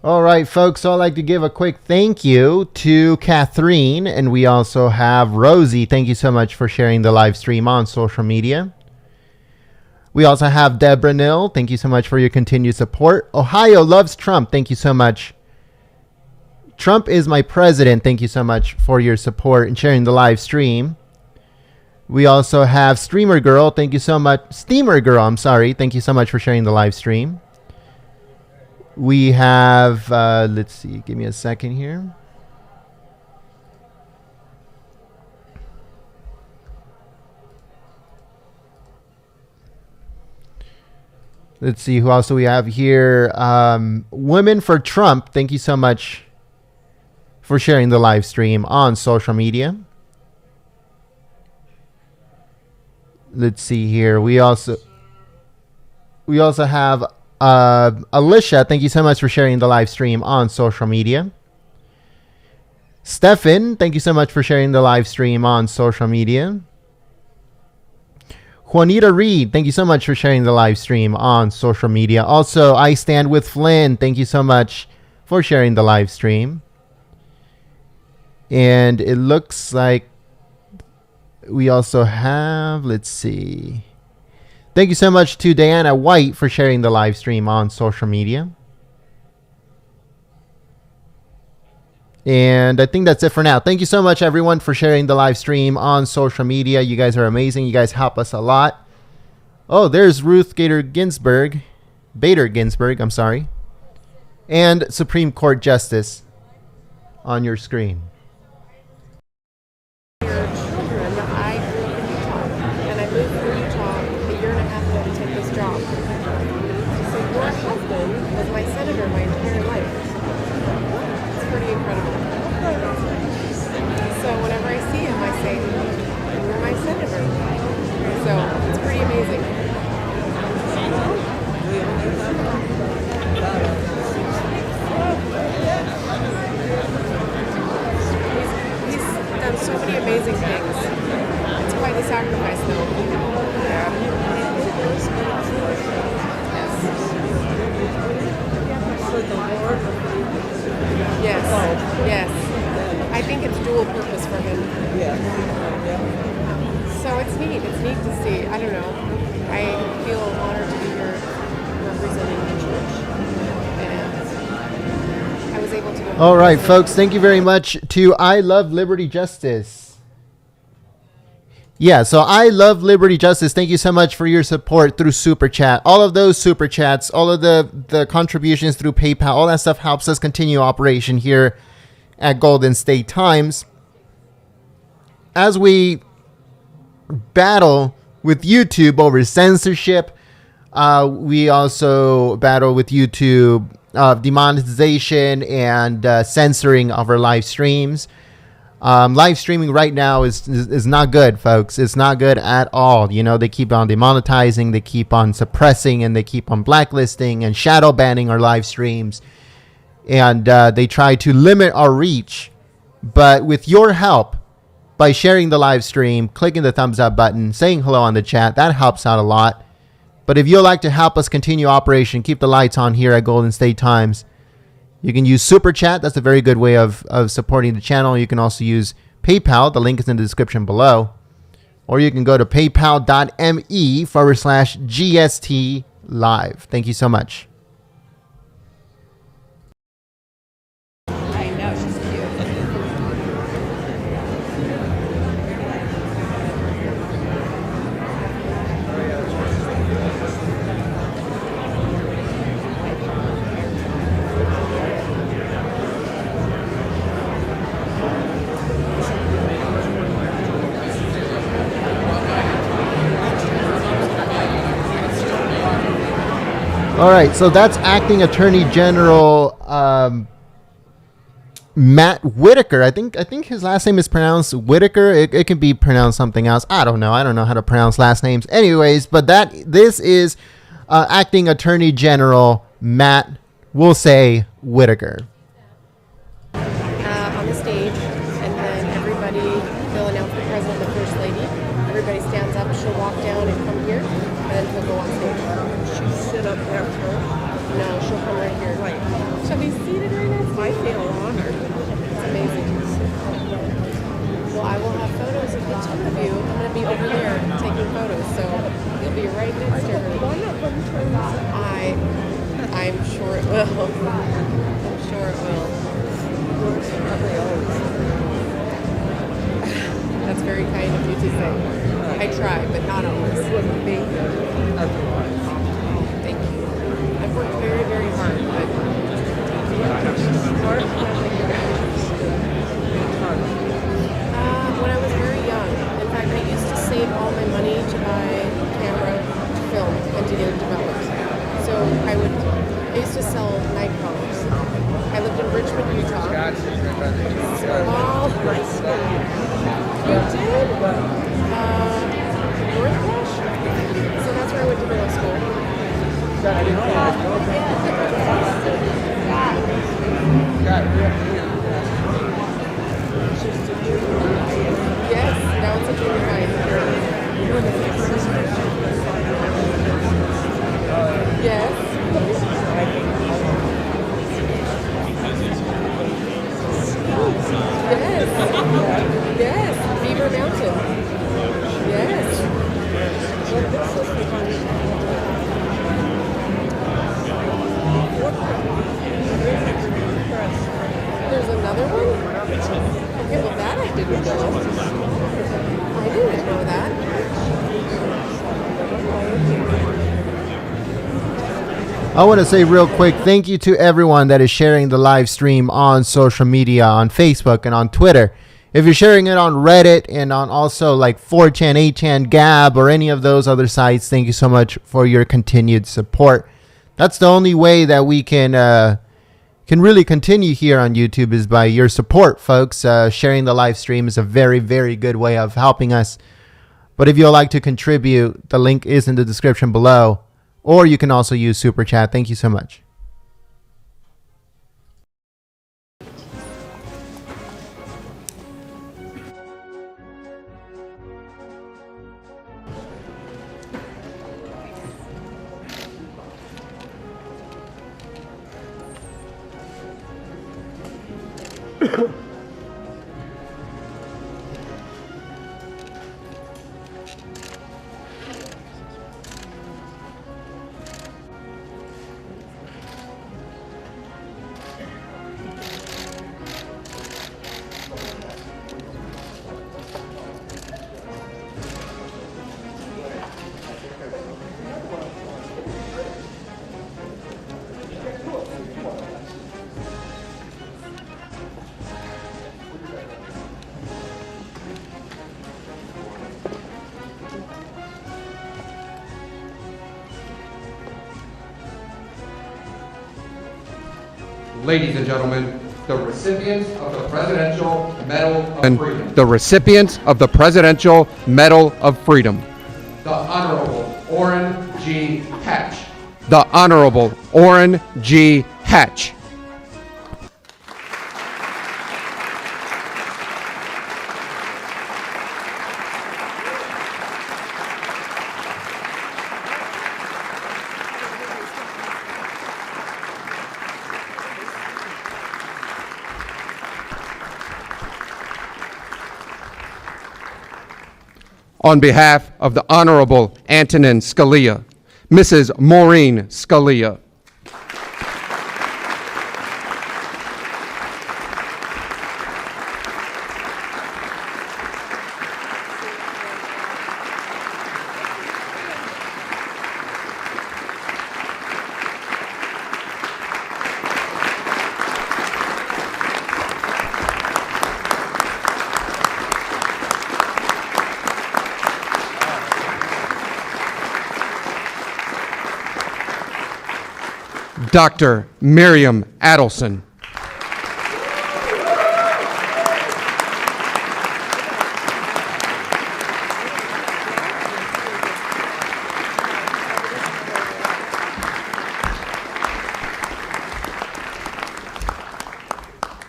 All right, folks, so I'd like to give a quick thank you to Catherine, and we also have Rosie. Thank you so much for sharing the live stream on social media. We also have Deborah Nill. Thank you so much for your continued support. Ohio loves Trump. Thank you so much. Trump is my president. Thank you so much for your support and sharing the live stream. We also have Streamer Girl. Thank you so much. Steamer Girl, I'm sorry. Thank you so much for sharing the live stream. We have, let's see, give me a second here. Let's see who else do we have here. Women for Trump, thank you so much for sharing the live stream on social media. Let's see here. We also have Alicia, thank you so much for sharing the live stream on social media. Stefan, thank you so much for sharing the live stream on social media. Juanita Reed, thank you so much for sharing the live stream on social media. Also, I Stand With Flynn, thank you so much for sharing the live stream. And it looks like we also have, let's see. Thank you so much to Diana White for sharing the live stream on social media. And I think that's it for now. Thank you so much, everyone, for sharing the live stream on social media. You guys are amazing. You guys help us a lot. Oh, there's Ruth Bader Ginsburg, I'm sorry. And Supreme Court Justice on your screen.
Amazing things. It's quite a sacrifice, though. Yeah. Yes. Yes. I think it's dual purpose for him. So it's neat. It's neat to see. I don't know. I feel honored to be here representing the church. And I was able to go.
All right, folks. Thank you very much to I Love Liberty Justice. Yeah, so I Love Liberty Justice. Thank you so much for your support through Super Chat. All of those Super Chats, all of the contributions through PayPal, all that stuff helps us continue operation here at Golden State Times. As we battle with YouTube over censorship, we also battle with YouTube demonetization and censoring of our live streams. Live streaming right now is not good, folks. It's not good at all. You know, they keep on demonetizing, they keep on suppressing, and they keep on blacklisting and shadow banning our live streams. And they try to limit our reach. But with your help, by sharing the live stream, clicking the thumbs up button, saying hello on the chat, that helps out a lot. But if you'd like to help us continue operation, keep the lights on here at Golden State Times, you can use Super Chat. That's a very good way of supporting the channel. You can also use PayPal. The link is in the description below. Or you can go to paypal.me/GST live. Thank you so much.
I know, she's cute.
All right, so that's Acting Attorney General Matt Whitaker. I think his last name is pronounced Whitaker. It can be pronounced something else. I don't know how to pronounce last names. Anyways, but this is Acting Attorney General Matt, we'll say, Whitaker.
On the stage, and then everybody, they'll announce the president and the first lady. Everybody stands up. She'll walk down and come here, and then he'll go on stage. She'll sit up there first? No, she'll come right here. Right. She'll be seated right next to me. I feel honored. It's amazing. Well, I will have photos of the two of you. I'm going to be over there taking photos, so you'll be right next to her. I'm sure it will. I'm sure it will. That's very kind of you to say. I try, but not always. Thank you. Thank you. I've worked very, very hard, but when I was very young. In fact, I used to save all my money to buy camera, film, and to get it developed. So I used to sell night crawlers. I lived in Richmond, Utah. Small. You did? Northwest? So that's where I went to middle school. Yes, now it's a junior high. Yes. Yes. Yes. Beaver Mountain. Yes. There's another one? Okay, well that I didn't know. I didn't know that.
I want to say real quick, thank you to everyone that is sharing the live stream on social media, on Facebook and on Twitter. If you're sharing it on Reddit and on also like 4chan, 8chan, Gab, or any of those other sites, thank you so much for your continued support. That's the only way that we can really continue here on YouTube is by your support, folks. Sharing the live stream is a very, very good way of helping us. But if you'd like to contribute, the link is in the description below. Or you can also use Super Chat. Thank you so much.
Ladies and gentlemen, the recipients of the Presidential Medal of Freedom. The recipients of the Presidential Medal of Freedom. The Honorable Orrin G. Hatch. The Honorable Orrin G. Hatch. On behalf of the Honorable Antonin Scalia, Mrs. Maureen Scalia. Dr. Miriam Adelson.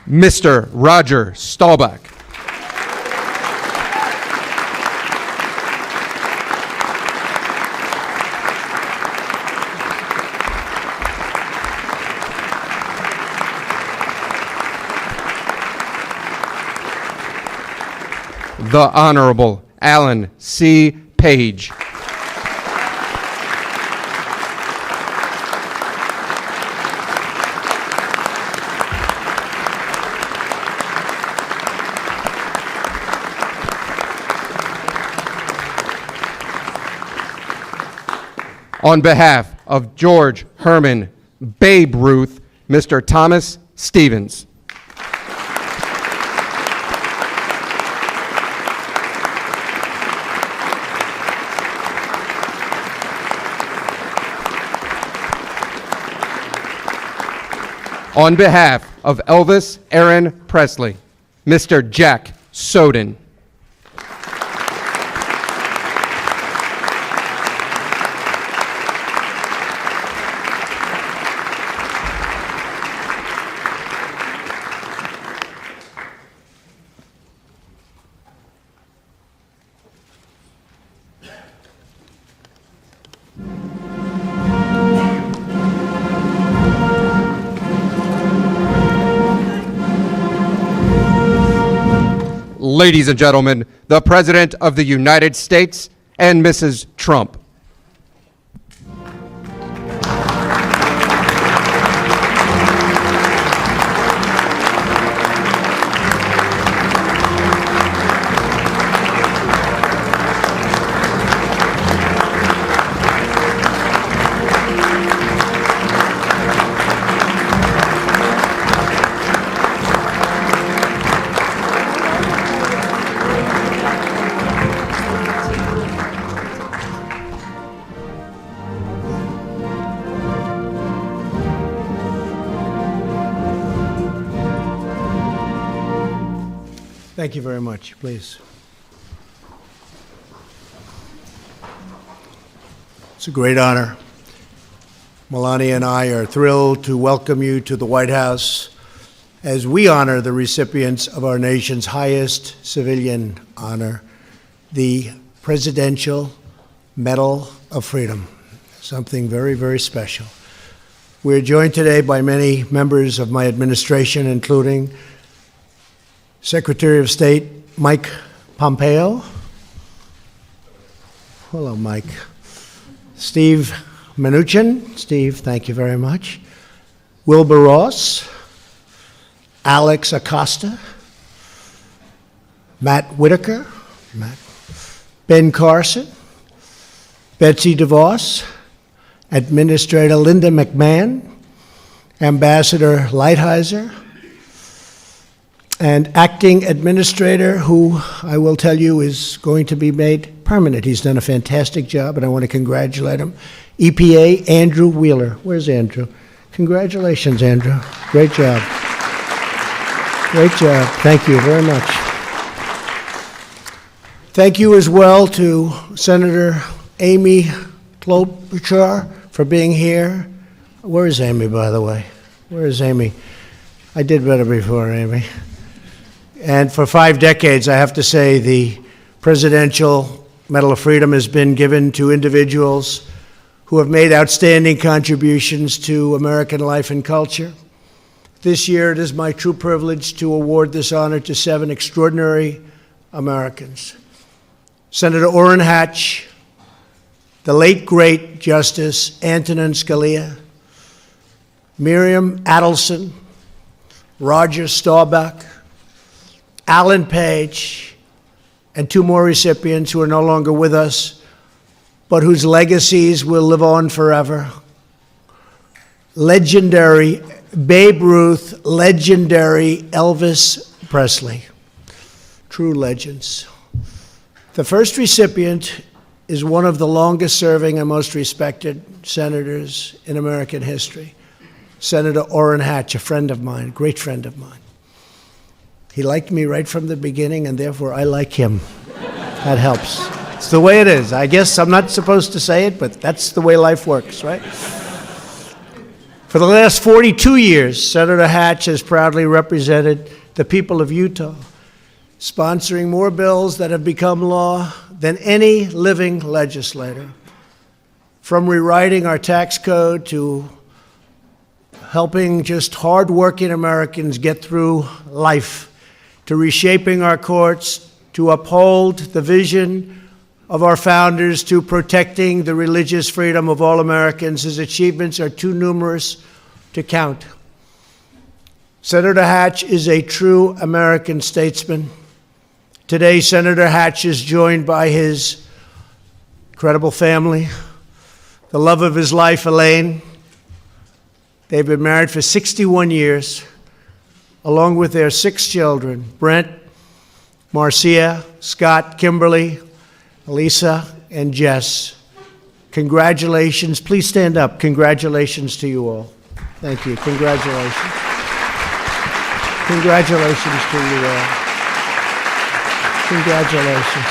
Mr. Roger Staubach. the Honorable Alan C. Page. On behalf of George Herman Babe Ruth, Mr. Thomas Stevens. On behalf of Elvis Aaron Presley, Mr. Jack Soden. Ladies and gentlemen, the President of the United States and Mrs. Trump.
Thank you very much. Please. It's a great honor. Melania and I are thrilled to welcome you to the White House as we honor the recipients of our nation's highest civilian honor, the Presidential Medal of Freedom, something very, very special. We're joined today by many members of my administration, including Secretary of State Mike Pompeo. Hello, Mike. Steve Mnuchin. Steve, thank you very much. Wilbur Ross. Alex Acosta. Matt Whitaker. Ben Carson. Betsy DeVos. Administrator Linda McMahon. Ambassador Lighthizer. And acting administrator, who I will tell you is going to be made permanent. He's done a fantastic job, and I want to congratulate him. EPA, Andrew Wheeler. Where's Andrew? Congratulations, Andrew. Great job. Great job. Thank you very much. Thank you as well to Senator Amy Klobuchar for being here. Where is Amy, by the way? Where is Amy? I did better before, Amy. And for 5 decades, I have to say, the Presidential Medal of Freedom has been given to individuals who have made outstanding contributions to American life and culture. This year, it is my true privilege to award this honor to 7 extraordinary Americans. Senator Orrin Hatch, the late, great Justice Antonin Scalia, Miriam Adelson, Roger Staubach, Alan Page, and 2 more recipients who are no longer with us, but whose legacies will live on forever. Legendary Babe Ruth, legendary Elvis Presley. True legends. The first recipient is one of the longest-serving and most respected senators in American history, Senator Orrin Hatch, a friend of mine, a great friend of mine. He liked me right from the beginning, and therefore I like him. That helps. It's the way it is. I guess I'm not supposed to say it, but that's the way life works, right? For the last 42 years, Senator Hatch has proudly represented the people of Utah, sponsoring more bills that have become law than any living legislator, from rewriting our tax code to helping just hard-working Americans get through life, to reshaping our courts, to uphold the vision of our founders to protecting the religious freedom of all Americans. His achievements are too numerous to count. Senator Hatch is a true American statesman. Today, Senator Hatch is joined by his incredible family, the love of his life, Elaine. They've been married for 61 years, along with their 6 children, Brent, Marcia, Scott, Kimberly, Elisa, and Jess. Congratulations. Please stand up. Congratulations to you all. Thank you. Congratulations. Congratulations to you all. Congratulations.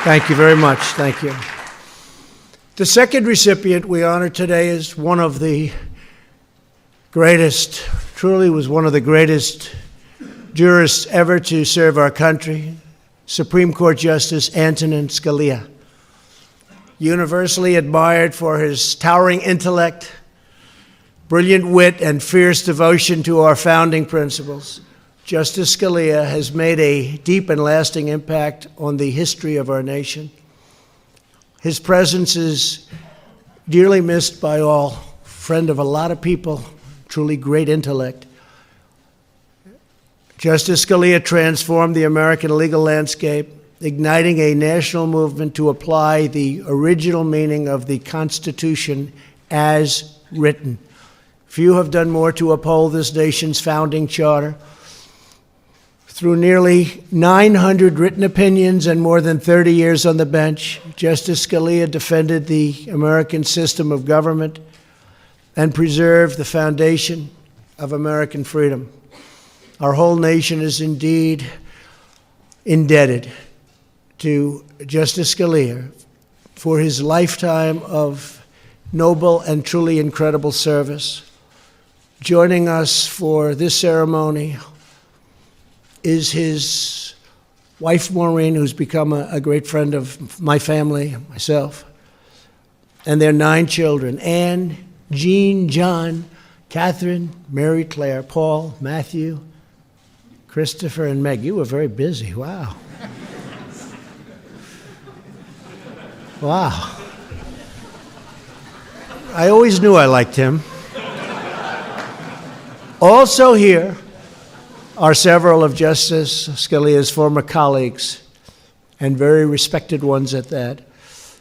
Thank you very much. Thank you. The second recipient we honor today is one of the greatest, truly was one of the greatest jurists ever to serve our country, Supreme Court Justice Antonin Scalia. Universally admired for his towering intellect, brilliant wit, and fierce devotion to our founding principles, Justice Scalia has made a deep and lasting impact on the history of our nation. His presence is dearly missed by all, friend of a lot of people, truly great intellect. Justice Scalia transformed the American legal landscape, igniting a national movement to apply the original meaning of the Constitution as written. Few have done more to uphold this nation's founding charter. Through nearly 900 written opinions and more than 30 years on the bench, Justice Scalia defended the American system of government and preserved the foundation of American freedom. Our whole nation is indeed indebted to Justice Scalia for his lifetime of noble and truly incredible service. Joining us for this ceremony is his wife, Maureen, who's become a great friend of my family, myself, and their 9 children, Anne, Jean, John, Catherine, Mary Claire, Paul, Matthew, Christopher, and Meg. You were very busy. Wow. Wow. I always knew I liked him. Also here are several of Justice Scalia's former colleagues, and very respected ones at that.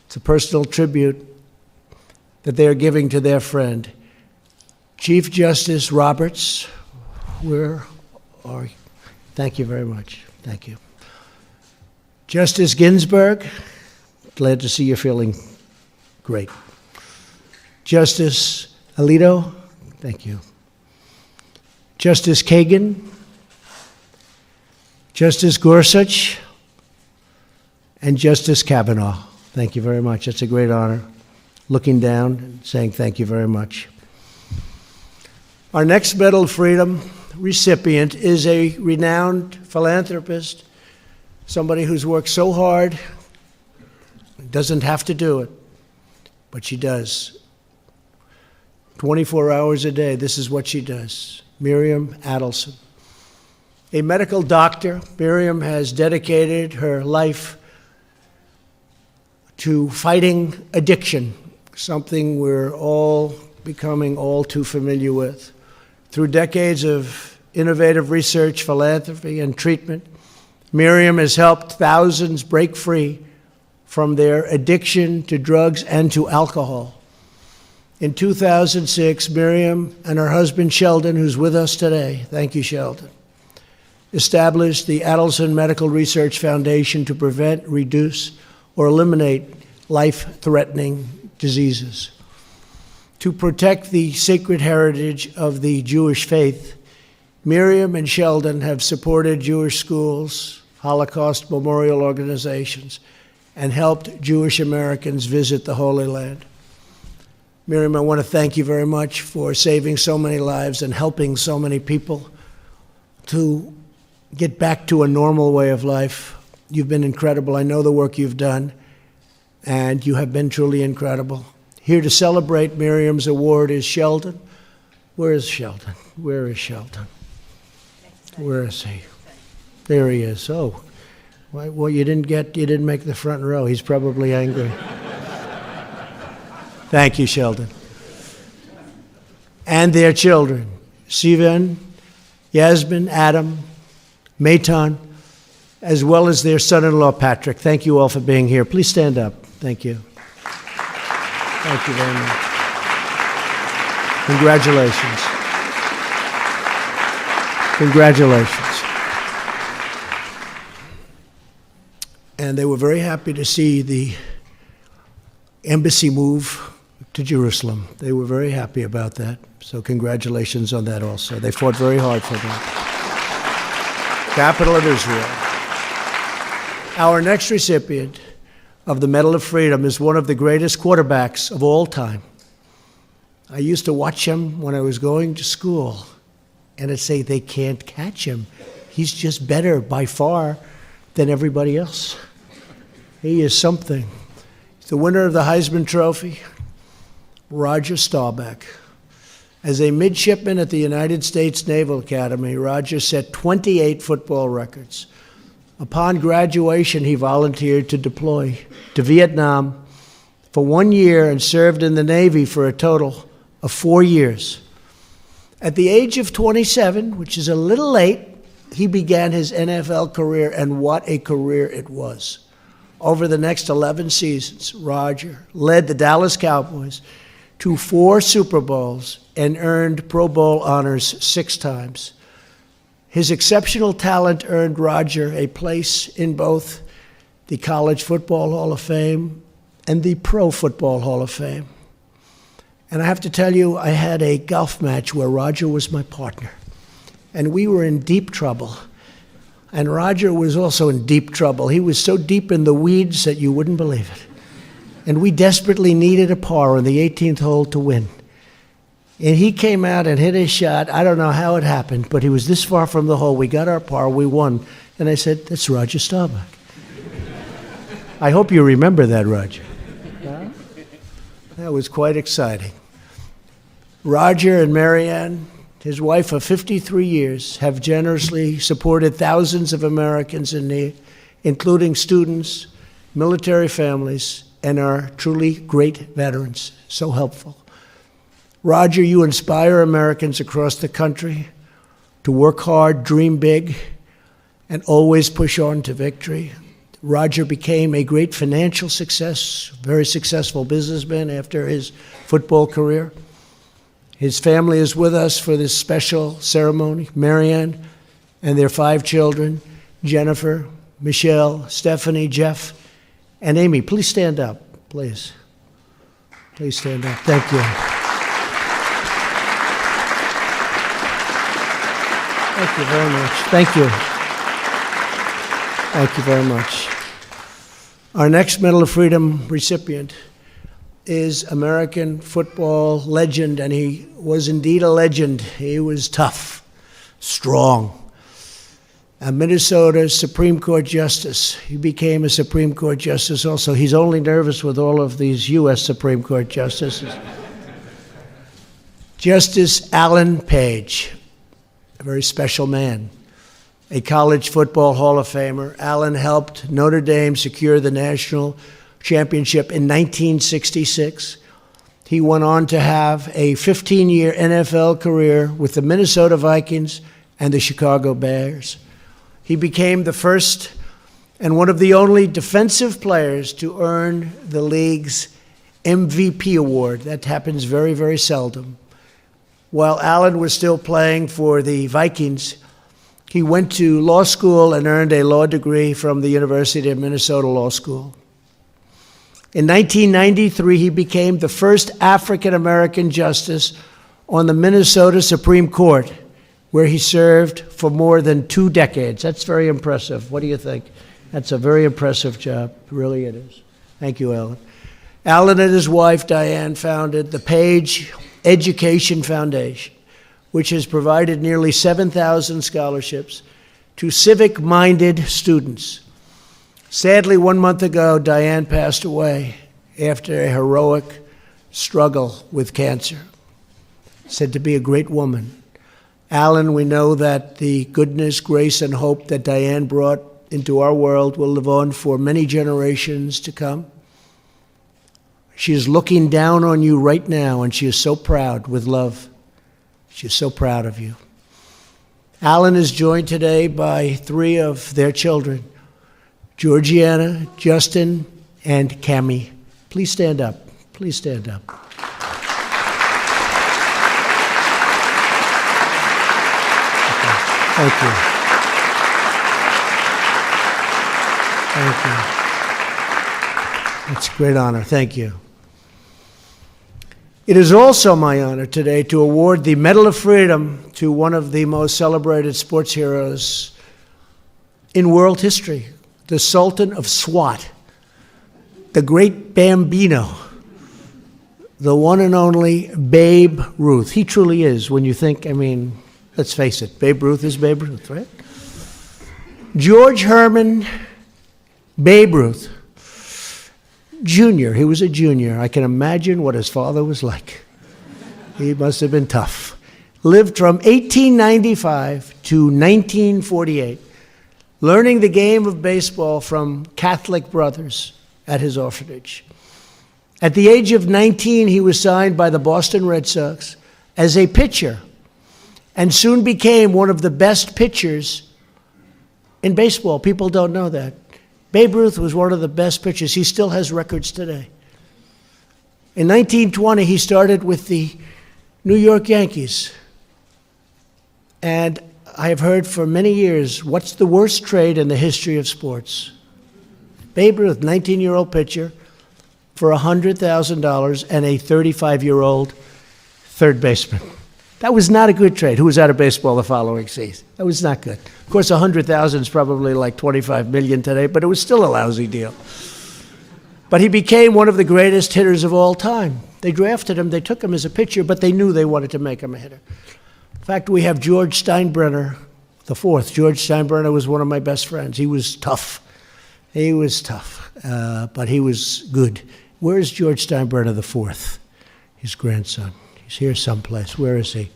It's a personal tribute that they are giving to their friend. Chief Justice Roberts, where are you? Thank you very much. Thank you. Justice Ginsburg, glad to see you're feeling great. Justice Alito, thank you. Justice Kagan, Justice Gorsuch, and Justice Kavanaugh. Thank you very much. It's a great honor. Looking down and saying thank you very much. Our next Medal of Freedom recipient is a renowned philanthropist, somebody who's worked so hard, doesn't have to do it, but she does. 24 hours a day, this is what she does. Miriam Adelson. A medical doctor, Miriam has dedicated her life to fighting addiction, something we're all becoming all too familiar with. Through decades of innovative research, philanthropy, and treatment, Miriam has helped thousands break free from their addiction to drugs and to alcohol. In 2006, Miriam and her husband Sheldon, who's with us today, thank you, Sheldon, established the Adelson Medical Research Foundation to prevent, reduce, or eliminate life-threatening diseases. To protect the sacred heritage of the Jewish faith, Miriam and Sheldon have supported Jewish schools, Holocaust memorial organizations, and helped Jewish Americans visit the Holy Land. Miriam, I want to thank you very much for saving so many lives and helping so many people to get back to a normal way of life. You've been incredible. I know the work you've done, and you have been truly incredible. Here to celebrate Miriam's award is Sheldon. Where is Sheldon? Where is Sheldon? Where is he? There he is. Oh, well, you didn't make the front row. He's probably angry. Thank you, Sheldon. And their children, Sivan, Yasmin, Adam, Maitan, as well as their son-in-law, Patrick. Thank you all for being here. Please stand up. Thank you. Thank you very much. Congratulations. Congratulations. And they were very happy to see the embassy move to Jerusalem. They were very happy about that. So congratulations on that also. They fought very hard for that. Capital of Israel. Our next recipient of the Medal of Freedom is one of the greatest quarterbacks of all time. I used to watch him when I was going to school, and I'd say, they can't catch him. He's just better by far than everybody else. He is something. He's the winner of the Heisman Trophy, Roger Staubach. As a midshipman at the United States Naval Academy, Roger set 28 football records. Upon graduation, he volunteered to deploy to Vietnam for 1 year and served in the Navy for a total of 4 years. At the age of 27, which is a little late, he began his NFL career, and what a career it was. Over the next 11 seasons, Roger led the Dallas Cowboys to 4 Super Bowls and earned Pro Bowl honors 6 times. His exceptional talent earned Roger a place in both the College Football Hall of Fame and the Pro Football Hall of Fame. And I have to tell you, I had a golf match where Roger was my partner, and we were in deep trouble. And Roger was also in deep trouble. He was so deep in the weeds that you wouldn't believe it. And we desperately needed a par on the 18th hole to win. And he came out and hit his shot. I don't know how it happened, but he was this far from the hole. We got our par, we won. And I said, that's Roger Staubach. I hope you remember that, Roger. That was quite exciting. Roger and Marianne, his wife of 53 years, have generously supported thousands of Americans in need, including students, military families, and our truly great veterans. So helpful. Roger, you inspire Americans across the country to work hard, dream big, and always push on to victory. Roger became a great financial success, very successful businessman after his football career. His family is with us for this special ceremony. Marianne and their 5 children, Jennifer, Michelle, Stephanie, Jeff, and Amy. Please stand up, please. Please stand up. Thank you. Thank you very much. Thank you. Thank you very much. Our next Medal of Freedom recipient is American football legend, and he was indeed a legend. He was tough, strong. A Minnesota Supreme Court justice. He became a Supreme Court justice also. He's only nervous with all of these U.S. Supreme Court justices. Justice Alan Page, a very special man, a college football Hall of Famer. Alan helped Notre Dame secure the national championship in 1966. He went on to have a 15-year NFL career with the Minnesota Vikings and the Chicago Bears. He became the first and one of the only defensive players to earn the league's MVP award. That happens very, very seldom. While Alan was still playing for the Vikings, he went to law school and earned a law degree from the University of Minnesota Law School. In 1993, he became the first African-American justice on the Minnesota Supreme Court, where he served for more than 2 decades. That's very impressive. What do you think? That's a very impressive job. Really it is. Thank you, Alan. Alan and his wife, Diane, founded the Page Education Foundation, which has provided nearly 7,000 scholarships to civic-minded students. Sadly, 1 month ago, Diane passed away after a heroic struggle with cancer. Said to be a great woman. Alan, we know that the goodness, grace, and hope that Diane brought into our world will live on for many generations to come. She is looking down on you right now, and she is so proud with love. She is so proud of you. Alan is joined today by 3 of their children, Georgiana, Justin, and Cammie. Please stand up. Please stand up. Thank you. Thank you. It's a great honor. Thank you. It is also my honor today to award the Medal of Freedom to one of the most celebrated sports heroes in world history, the Sultan of Swat, the great Bambino, the one and only Babe Ruth. He truly is, when you think, let's face it, Babe Ruth is Babe Ruth, right? George Herman Babe Ruth Jr., he was a junior. I can imagine what his father was like. He must have been tough. Lived from 1895 to 1948, learning the game of baseball from Catholic brothers at his orphanage. At the age of 19, he was signed by the Boston Red Sox as a pitcher and soon became one of the best pitchers in baseball. People don't know that. Babe Ruth was one of the best pitchers. He still has records today. In 1920, he started with the New York Yankees. And I have heard for many years, what's the worst trade in the history of sports? Babe Ruth, 19-year-old pitcher, for $100,000 and a 35-year-old third baseman. That was not a good trade. Who was out of baseball the following season? That was not good. Of course, $100,000 is probably like $25 million today, but it was still a lousy deal. But he became one of the greatest hitters of all time. They drafted him, they took him as a pitcher, but they knew they wanted to make him a hitter. In fact, we have George Steinbrenner the fourth. George Steinbrenner was one of my best friends. He was tough. He was tough, but he was good. Where is George Steinbrenner the fourth? His grandson. He's here someplace. Where is he?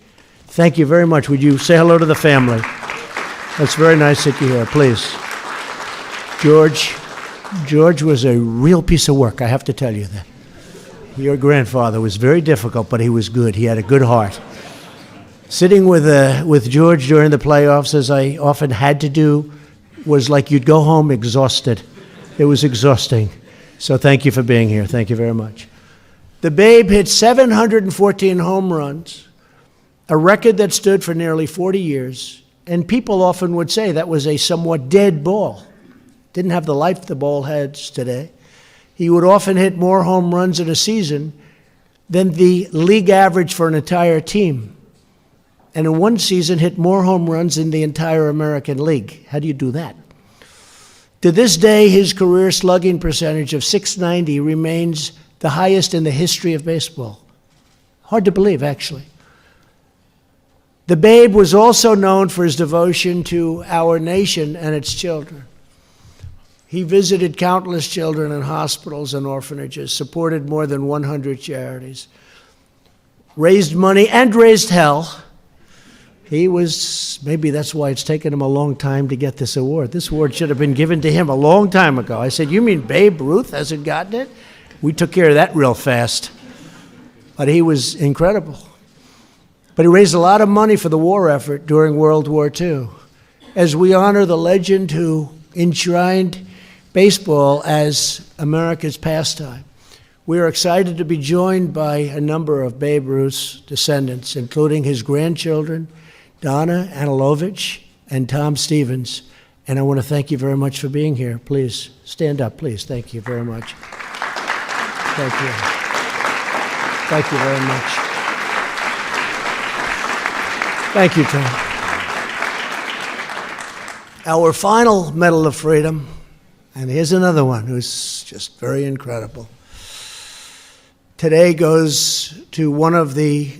Thank you very much. Would you say hello to the family? That's very nice that you're here. Please. George was a real piece of work, I have to tell you that. Your grandfather was very difficult, but he was good. He had a good heart. Sitting with George during the playoffs, as I often had to do, was like you'd go home exhausted. It was exhausting. So thank you for being here. Thank you very much. The Babe hit 714 home runs, a record that stood for nearly 40 years. And people often would say that was a somewhat dead ball. Didn't have the life the ball has today. He would often hit more home runs in a season than the league average for an entire team. And in one season, hit more home runs than the entire American League. How do you do that? To this day, his career slugging percentage of .690 remains the highest in the history of baseball. Hard to believe, actually. The Babe was also known for his devotion to our nation and its children. He visited countless children in hospitals and orphanages, supported more than 100 charities, raised money and raised hell. He was, maybe that's why it's taken him a long time to get this award. This award should have been given to him a long time ago. I said, you mean Babe Ruth hasn't gotten it? We took care of that real fast. But he was incredible. But he raised a lot of money for the war effort during World War II. As we honor the legend who enshrined baseball as America's pastime, we are excited to be joined by a number of Babe Ruth's descendants, including his grandchildren, Donna Anilovich and Tom Stevens. And I want to thank you very much for being here. Please stand up, please. Thank you very much. Thank you. Thank you very much. Thank you, Tom. Our final Medal of Freedom, and here's another one who's just very incredible. Today goes to one of the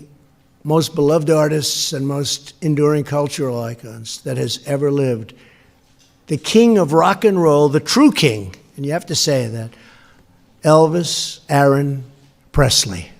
most beloved artists and most enduring cultural icons that has ever lived. The king of rock and roll, the true king, and you have to say that, Elvis Aaron Presley.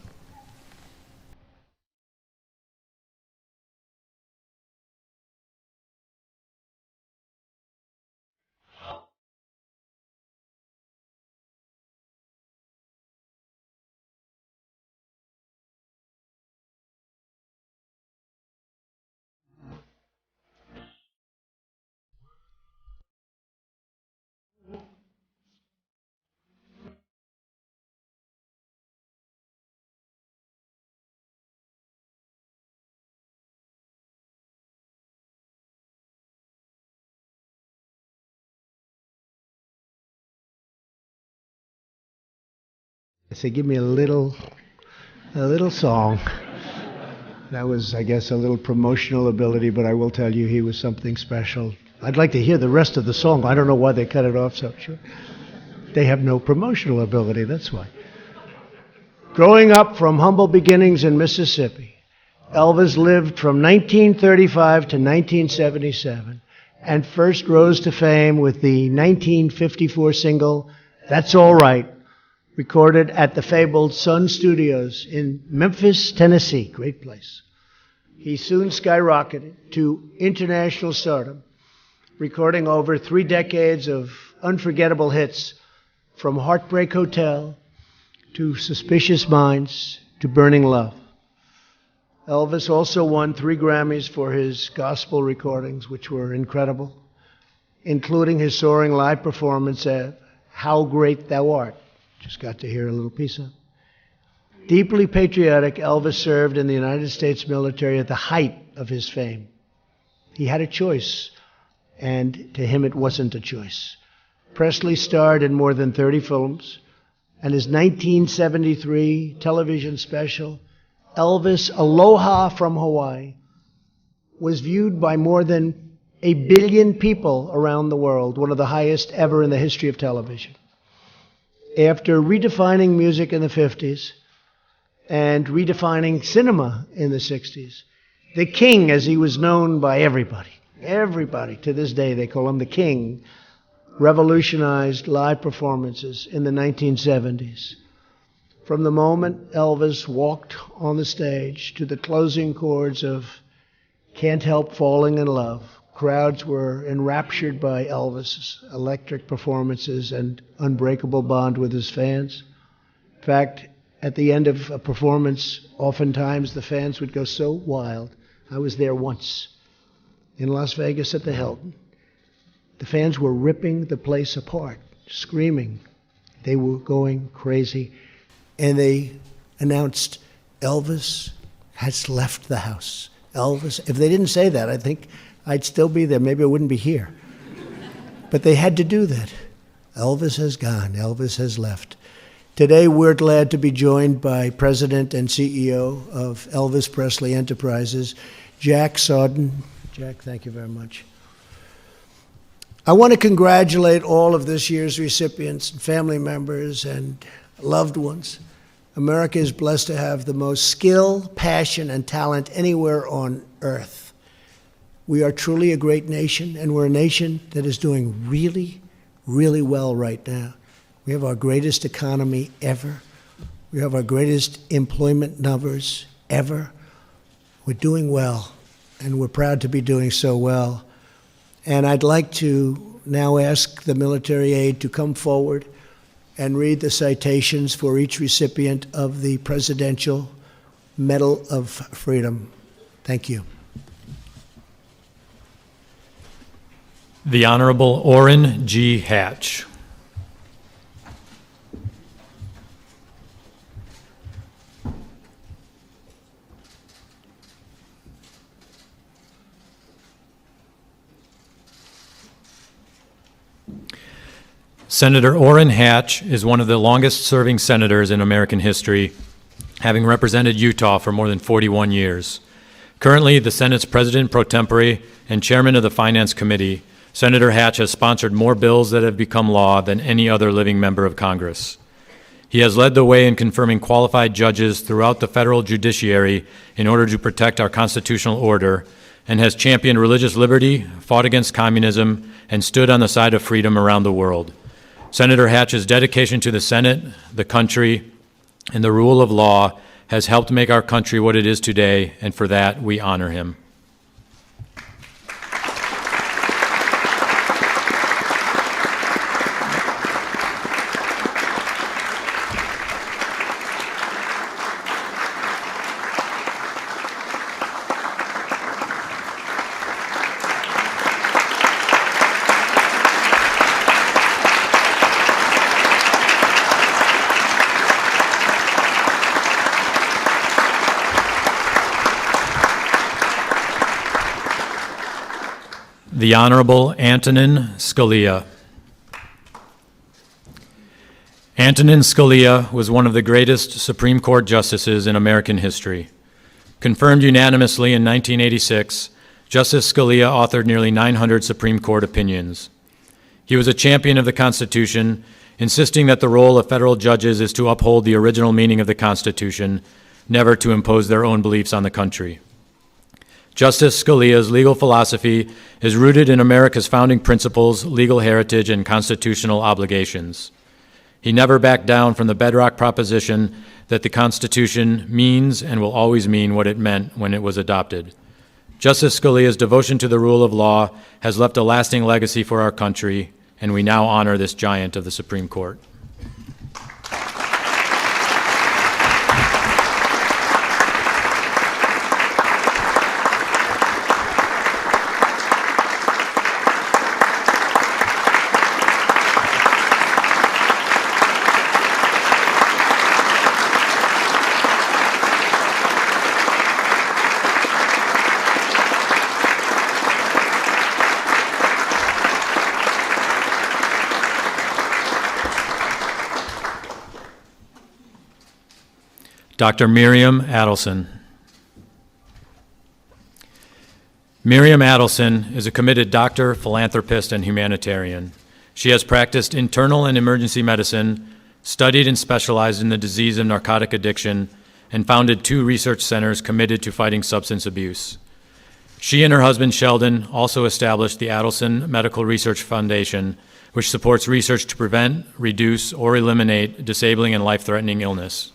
I said, give me a little song. That was, I guess, a little promotional ability, but I will tell you he was something special. I'd like to hear the rest of the song. I don't know why they cut it off so short. They have no promotional ability, that's why. Growing up from humble beginnings in Mississippi, Elvis lived from 1935 to 1977 and first rose to fame with the 1954 single, That's All Right, recorded at the fabled Sun Studios in Memphis, Tennessee. Great place. He soon skyrocketed to international stardom, recording over 3 decades of unforgettable hits, from Heartbreak Hotel to Suspicious Minds to Burning Love. Elvis also won 3 Grammys for his gospel recordings, which were incredible, including his soaring live performance at How Great Thou Art. Just got to hear a little piece of it. Deeply patriotic, Elvis served in the United States military at the height of his fame. He had a choice, and to him it wasn't a choice. Presley starred in more than 30 films, and his 1973 television special, Elvis Aloha from Hawaii, was viewed by more than 1 billion people around the world, one of the highest ever in the history of television. After redefining music in the 50s and redefining cinema in the 60s, the King, as he was known by everybody to this day, they call him the King, revolutionized live performances in the 1970s. From the moment Elvis walked on the stage to the closing chords of Can't Help Falling in Love, crowds were enraptured by Elvis's electric performances and unbreakable bond with his fans. In fact, at the end of a performance, oftentimes the fans would go so wild. I was there once in Las Vegas at the Hilton. The fans were ripping the place apart, screaming. They were going crazy. And they announced, Elvis has left the house. Elvis, if they didn't say that, I think I'd still be there. Maybe I wouldn't be here. But they had to do that. Elvis has gone. Elvis has left. Today, we're glad to be joined by President and CEO of Elvis Presley Enterprises, Jack Sawden. Jack, thank you very much. I want to congratulate all of this year's recipients and family members and loved ones. America is blessed to have the most skill, passion, and talent anywhere on earth. We are truly a great nation, and we're a nation that is doing really, really well right now. We have our greatest economy ever. We have our greatest employment numbers ever. We're doing well, and we're proud to be doing so well. And I'd like to now ask the military aide to come forward and read the citations for each recipient of the Presidential Medal of Freedom. Thank you.
The Honorable Orrin G. Hatch. Senator Orrin Hatch is one of the longest-serving senators in American history, having represented Utah for more than 41 years. Currently, the Senate's president pro tempore and chairman of the Finance Committee, Senator Hatch has sponsored more bills that have become law than any other living member of Congress. He has led the way in confirming qualified judges throughout the federal judiciary in order to protect our constitutional order, and has championed religious liberty, fought against communism, and stood on the side of freedom around the world. Senator Hatch's dedication to the Senate, the country, and the rule of law has helped make our country what it is today, and for that we honor him. The Honorable Antonin Scalia. Antonin Scalia was one of the greatest Supreme Court justices in American history. Confirmed unanimously in 1986, Justice Scalia authored nearly 900 Supreme Court opinions. He was a champion of the Constitution, insisting that the role of federal judges is to uphold the original meaning of the Constitution, never to impose their own beliefs on the country. Justice Scalia's legal philosophy is rooted in America's founding principles, legal heritage, and constitutional obligations. He never backed down from the bedrock proposition that the Constitution means and will always mean what it meant when it was adopted. Justice Scalia's devotion to the rule of law has left a lasting legacy for our country, and we now honor this giant of the Supreme Court. Dr. Miriam Adelson. Miriam Adelson is a committed doctor, philanthropist, and humanitarian. She has practiced internal and emergency medicine, studied and specialized in the disease of narcotic addiction, and founded 2 research centers committed to fighting substance abuse. She and her husband Sheldon also established the Adelson Medical Research Foundation, which supports research to prevent, reduce, or eliminate disabling and life-threatening illness.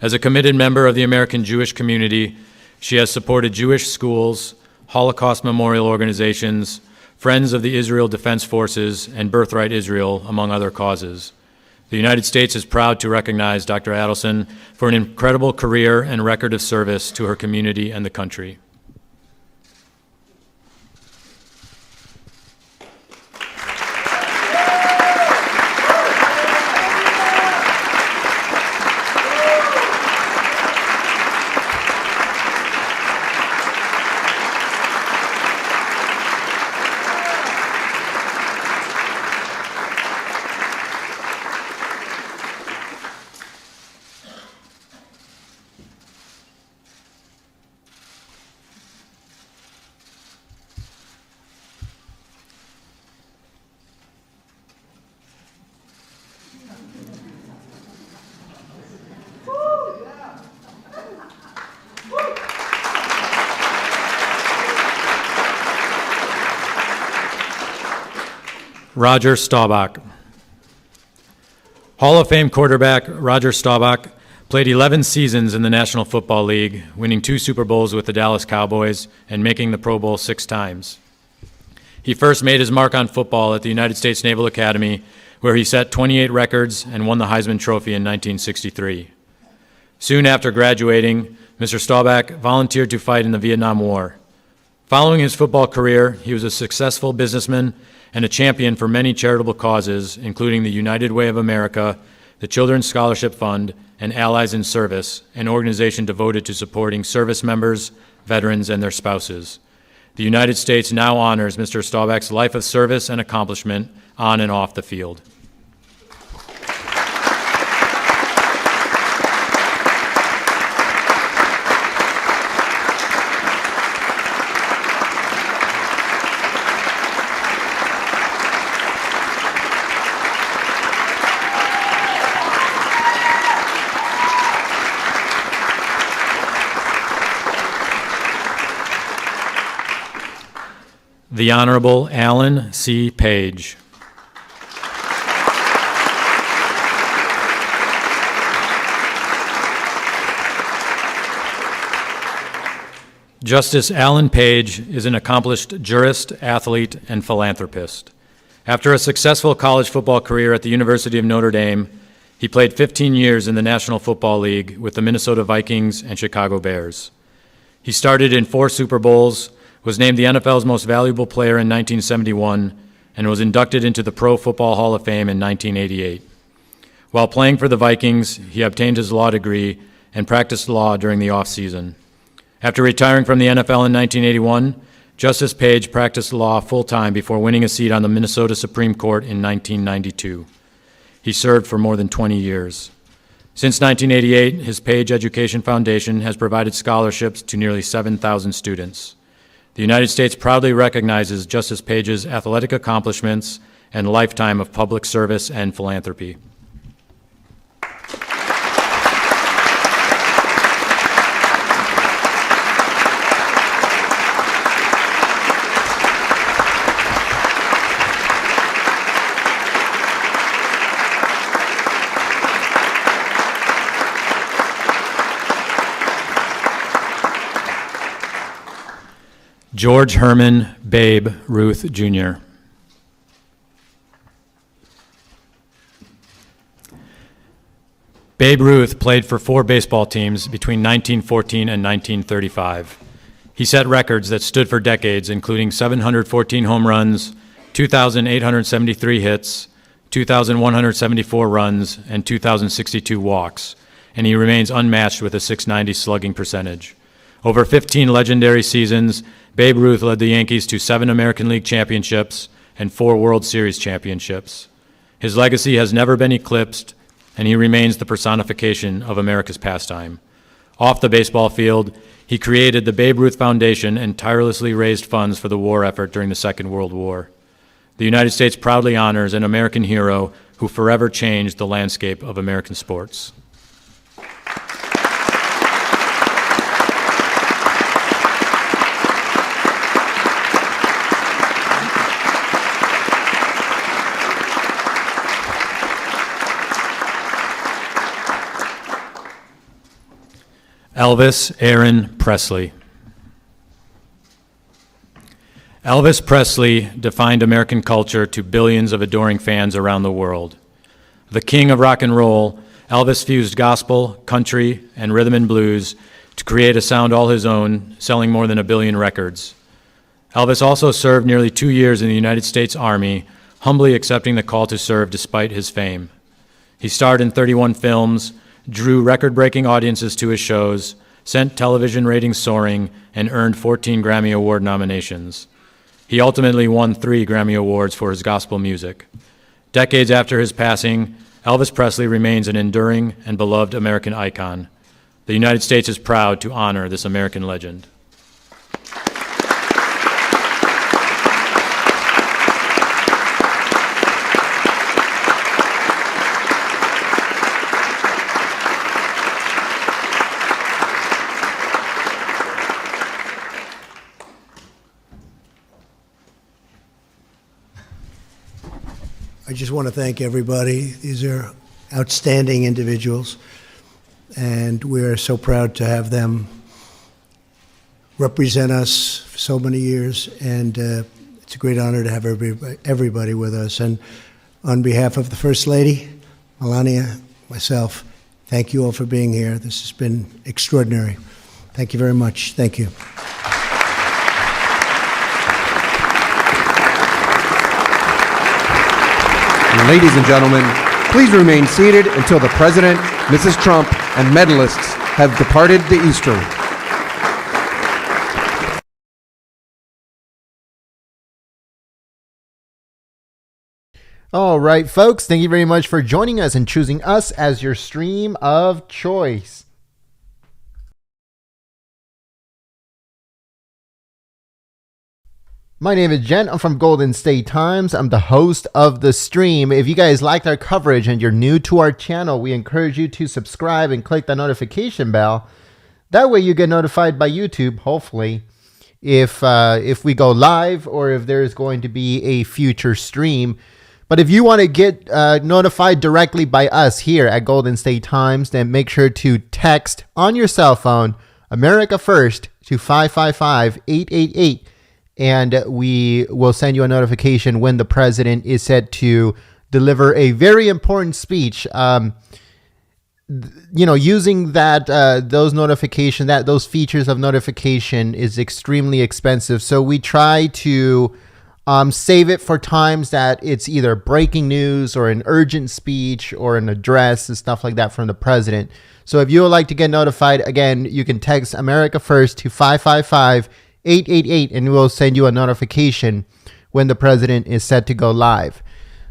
As a committed member of the American Jewish community, she has supported Jewish schools, Holocaust memorial organizations, Friends of the Israel Defense Forces, and Birthright Israel, among other causes. The United States is proud to recognize Dr. Adelson for an incredible career and record of service to her community and the country. Roger Staubach. Hall of Fame quarterback Roger Staubach played 11 seasons in the National Football League, winning 2 Super Bowls with the Dallas Cowboys and making the Pro Bowl 6 times. He first made his mark on football at the United States Naval Academy, where he set 28 records and won the Heisman Trophy in 1963. Soon after graduating, Mr. Staubach volunteered to fight in the Vietnam War. Following his football career, he was a successful businessman and a champion for many charitable causes, including the United Way of America, the Children's Scholarship Fund, and Allies in Service, an organization devoted to supporting service members, veterans, and their spouses. The United States now honors Mr. Staubach's life of service and accomplishment on and off the field. The Honorable Alan C. Page. Justice Alan Page is an accomplished jurist, athlete, and philanthropist. After a successful college football career at the University of Notre Dame, he played 15 years in the National Football League with the Minnesota Vikings and Chicago Bears. He started in 4 Super Bowls, was named the NFL's most valuable player in 1971, and was inducted into the Pro Football Hall of Fame in 1988. While playing for the Vikings, he obtained his law degree and practiced law during the off-season. After retiring from the NFL in 1981, Justice Page practiced law full-time before winning a seat on the Minnesota Supreme Court in 1992. He served for more than 20 years. Since 1988, his Page Education Foundation has provided scholarships to nearly 7,000 students. The United States proudly recognizes Justice Page's athletic accomplishments and lifetime of public service and philanthropy. George Herman Babe Ruth, Jr. Babe Ruth played for 4 baseball teams between 1914 and 1935. He set records that stood for decades, including 714 home runs, 2,873 hits, 2,174 runs, and 2,062 walks, and he remains unmatched with a .690 slugging percentage. Over 15 legendary seasons, Babe Ruth led the Yankees to 7 American League championships and 4 World Series championships. His legacy has never been eclipsed, and he remains the personification of America's pastime. Off the baseball field, he created the Babe Ruth Foundation and tirelessly raised funds for the war effort during the Second World War. The United States proudly honors an American hero who forever changed the landscape of American sports. Elvis Aaron Presley. Elvis Presley defined American culture to billions of adoring fans around the world. The king of rock and roll, Elvis fused gospel, country, and rhythm and blues to create a sound all his own, selling more than 1 billion records. Elvis also served nearly 2 years in the United States Army, humbly accepting the call to serve despite his fame. He starred in 31 films, drew record-breaking audiences to his shows, sent television ratings soaring, and earned 14 Grammy Award nominations. He ultimately won 3 Grammy Awards for his gospel music. Decades after his passing, Elvis Presley remains an enduring and beloved American icon. The United States is proud to honor this American legend.
I just want to thank everybody. These are outstanding individuals, and we're so proud to have them represent us for so many years, and it's a great honor to have everybody with us. And on behalf of the First Lady, Melania, myself, thank you all for being here. This has been extraordinary. Thank you very much. Thank you.
Ladies and gentlemen, please remain seated until the President, Mrs. Trump, and medalists have departed the East Room.
All right, folks, thank you very much for joining us and choosing us as your stream of choice. My name is Jen. I'm from Golden State Times. I'm the host of the stream. If you guys liked our coverage and you're new to our channel, we encourage you to subscribe and click the notification bell. That way you get notified by YouTube, hopefully, if we go live or if there's going to be a future stream. But if you want to get notified directly by us here at Golden State Times, then make sure to text on your cell phone America First to 555-888. And we will send you a notification when the president is set to deliver a very important speech. Using those notifications, those features of notification is extremely expensive. So we try to save it for times that it's either breaking news or an urgent speech or an address and stuff like that from the president. So if you would like to get notified, again, you can text America First to 555-888, and we'll send you a notification when the president is set to go live.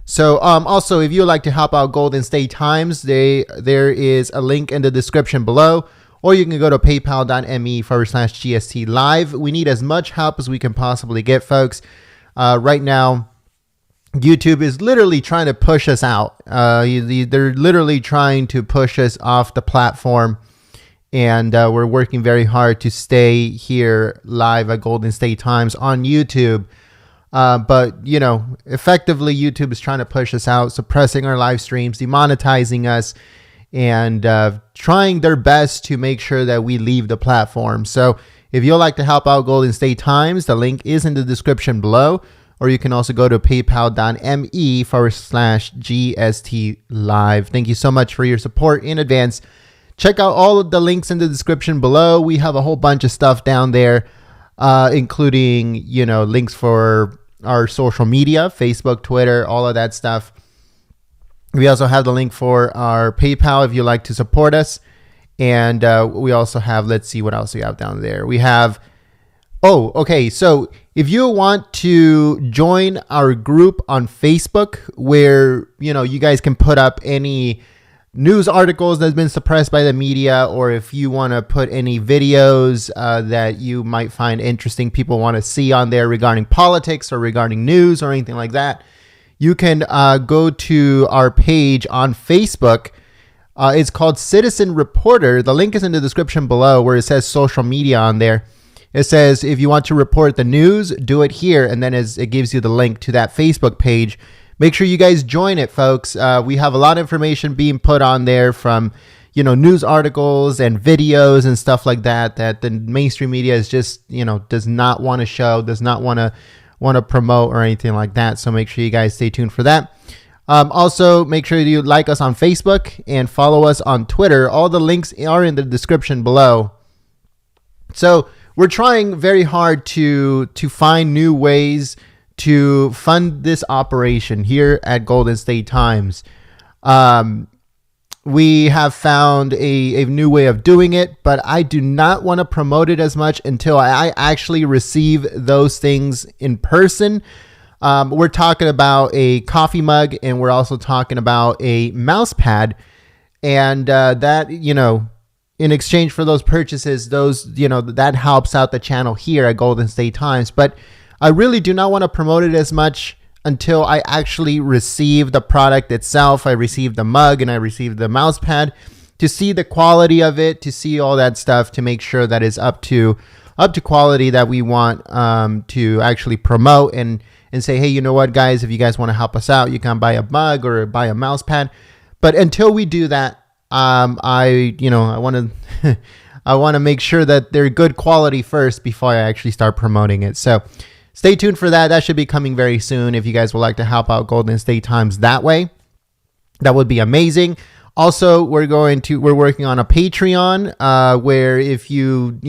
So also, if you would like to help out Golden State Times, there is a link in the description below, or you can go to paypal.me/GST live. We need as much help as we can possibly get, folks. Right now, YouTube is literally trying to push us out. They're literally trying to push us off the platform, and we're working very hard to stay here live at Golden State Times on YouTube. But, effectively, YouTube is trying to push us out, suppressing our live streams, demonetizing us, and trying their best to make sure that we leave the platform. So if you'd like to help out Golden State Times, the link is in the description below, or you can also go to paypal.me/GST live. Thank you so much for your support in advance. Check out all of the links in the description below. We have a whole bunch of stuff down there, including, links for our social media, Facebook, Twitter, all of that stuff. We also have the link for our PayPal if you'd like to support us. And we also have, let's see what else we have down there. We have, so if you want to join our group on Facebook where, you guys can put up any news articles that's been suppressed by the media, or if you want to put any videos that you might find interesting, people want to see on there regarding politics or regarding news or anything like that, you can go to our page on Facebook. It's called Citizen Reporter. The link is in the description below where it says social media on there. It says if you want to report the news, do it here, and then it gives you the link to that Facebook page. Make sure you guys join it, folks. We have a lot of information being put on there from, news articles and videos and stuff like that the mainstream media is just, does not want to show, does not want to promote or anything like that. So make sure you guys stay tuned for that. Also, make sure you like us on Facebook and follow us on Twitter. All the links are in the description below. So we're trying very hard to find new ways to fund this operation here at Golden State Times. We have found a new way of doing it, but I do not want to promote it as much until I actually receive those things in person. We're talking about a coffee mug, and we're also talking about a mouse pad, and that, in exchange for those purchases, that helps out the channel here at Golden State Times. But I really do not want to promote it as much until I actually receive the product itself. I receive the mug and I receive the mouse pad to see the quality of it, to see all that stuff, to make sure that it's up to quality that we want to actually promote and say, hey, you know what, guys, if you guys want to help us out, you can buy a mug or buy a mouse pad. But until we do that, I want to I want to make sure that they're good quality first before I actually start promoting it. So stay tuned for that. That should be coming very soon. If you guys would like to help out Golden State Times that way, that would be amazing. Also, we're working on a Patreon where if you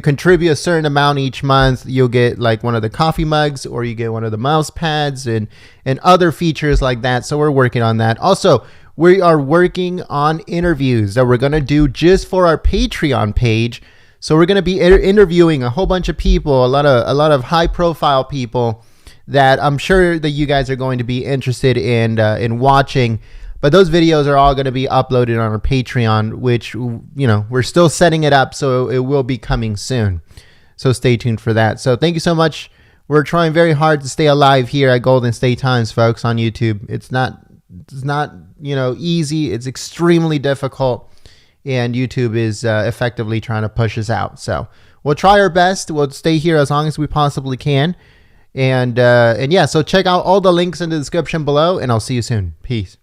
contribute a certain amount each month, you'll get like one of the coffee mugs, or you get one of the mouse pads and other features like that. So we're working on that. Also, we are working on interviews that we're going to do just for our Patreon page. So we're going to be interviewing a whole bunch of people, a lot of high profile people that I'm sure that you guys are going to be interested in watching. But those videos are all going to be uploaded on our Patreon, which, we're still setting it up, so it will be coming soon. So stay tuned for that. So thank you so much. We're trying very hard to stay alive here at Golden State Times, folks, on YouTube. It's not easy. It's extremely difficult. And YouTube is effectively trying to push us out. So we'll try our best. We'll stay here as long as we possibly can. And yeah, so check out all the links in the description below, and I'll see you soon. Peace.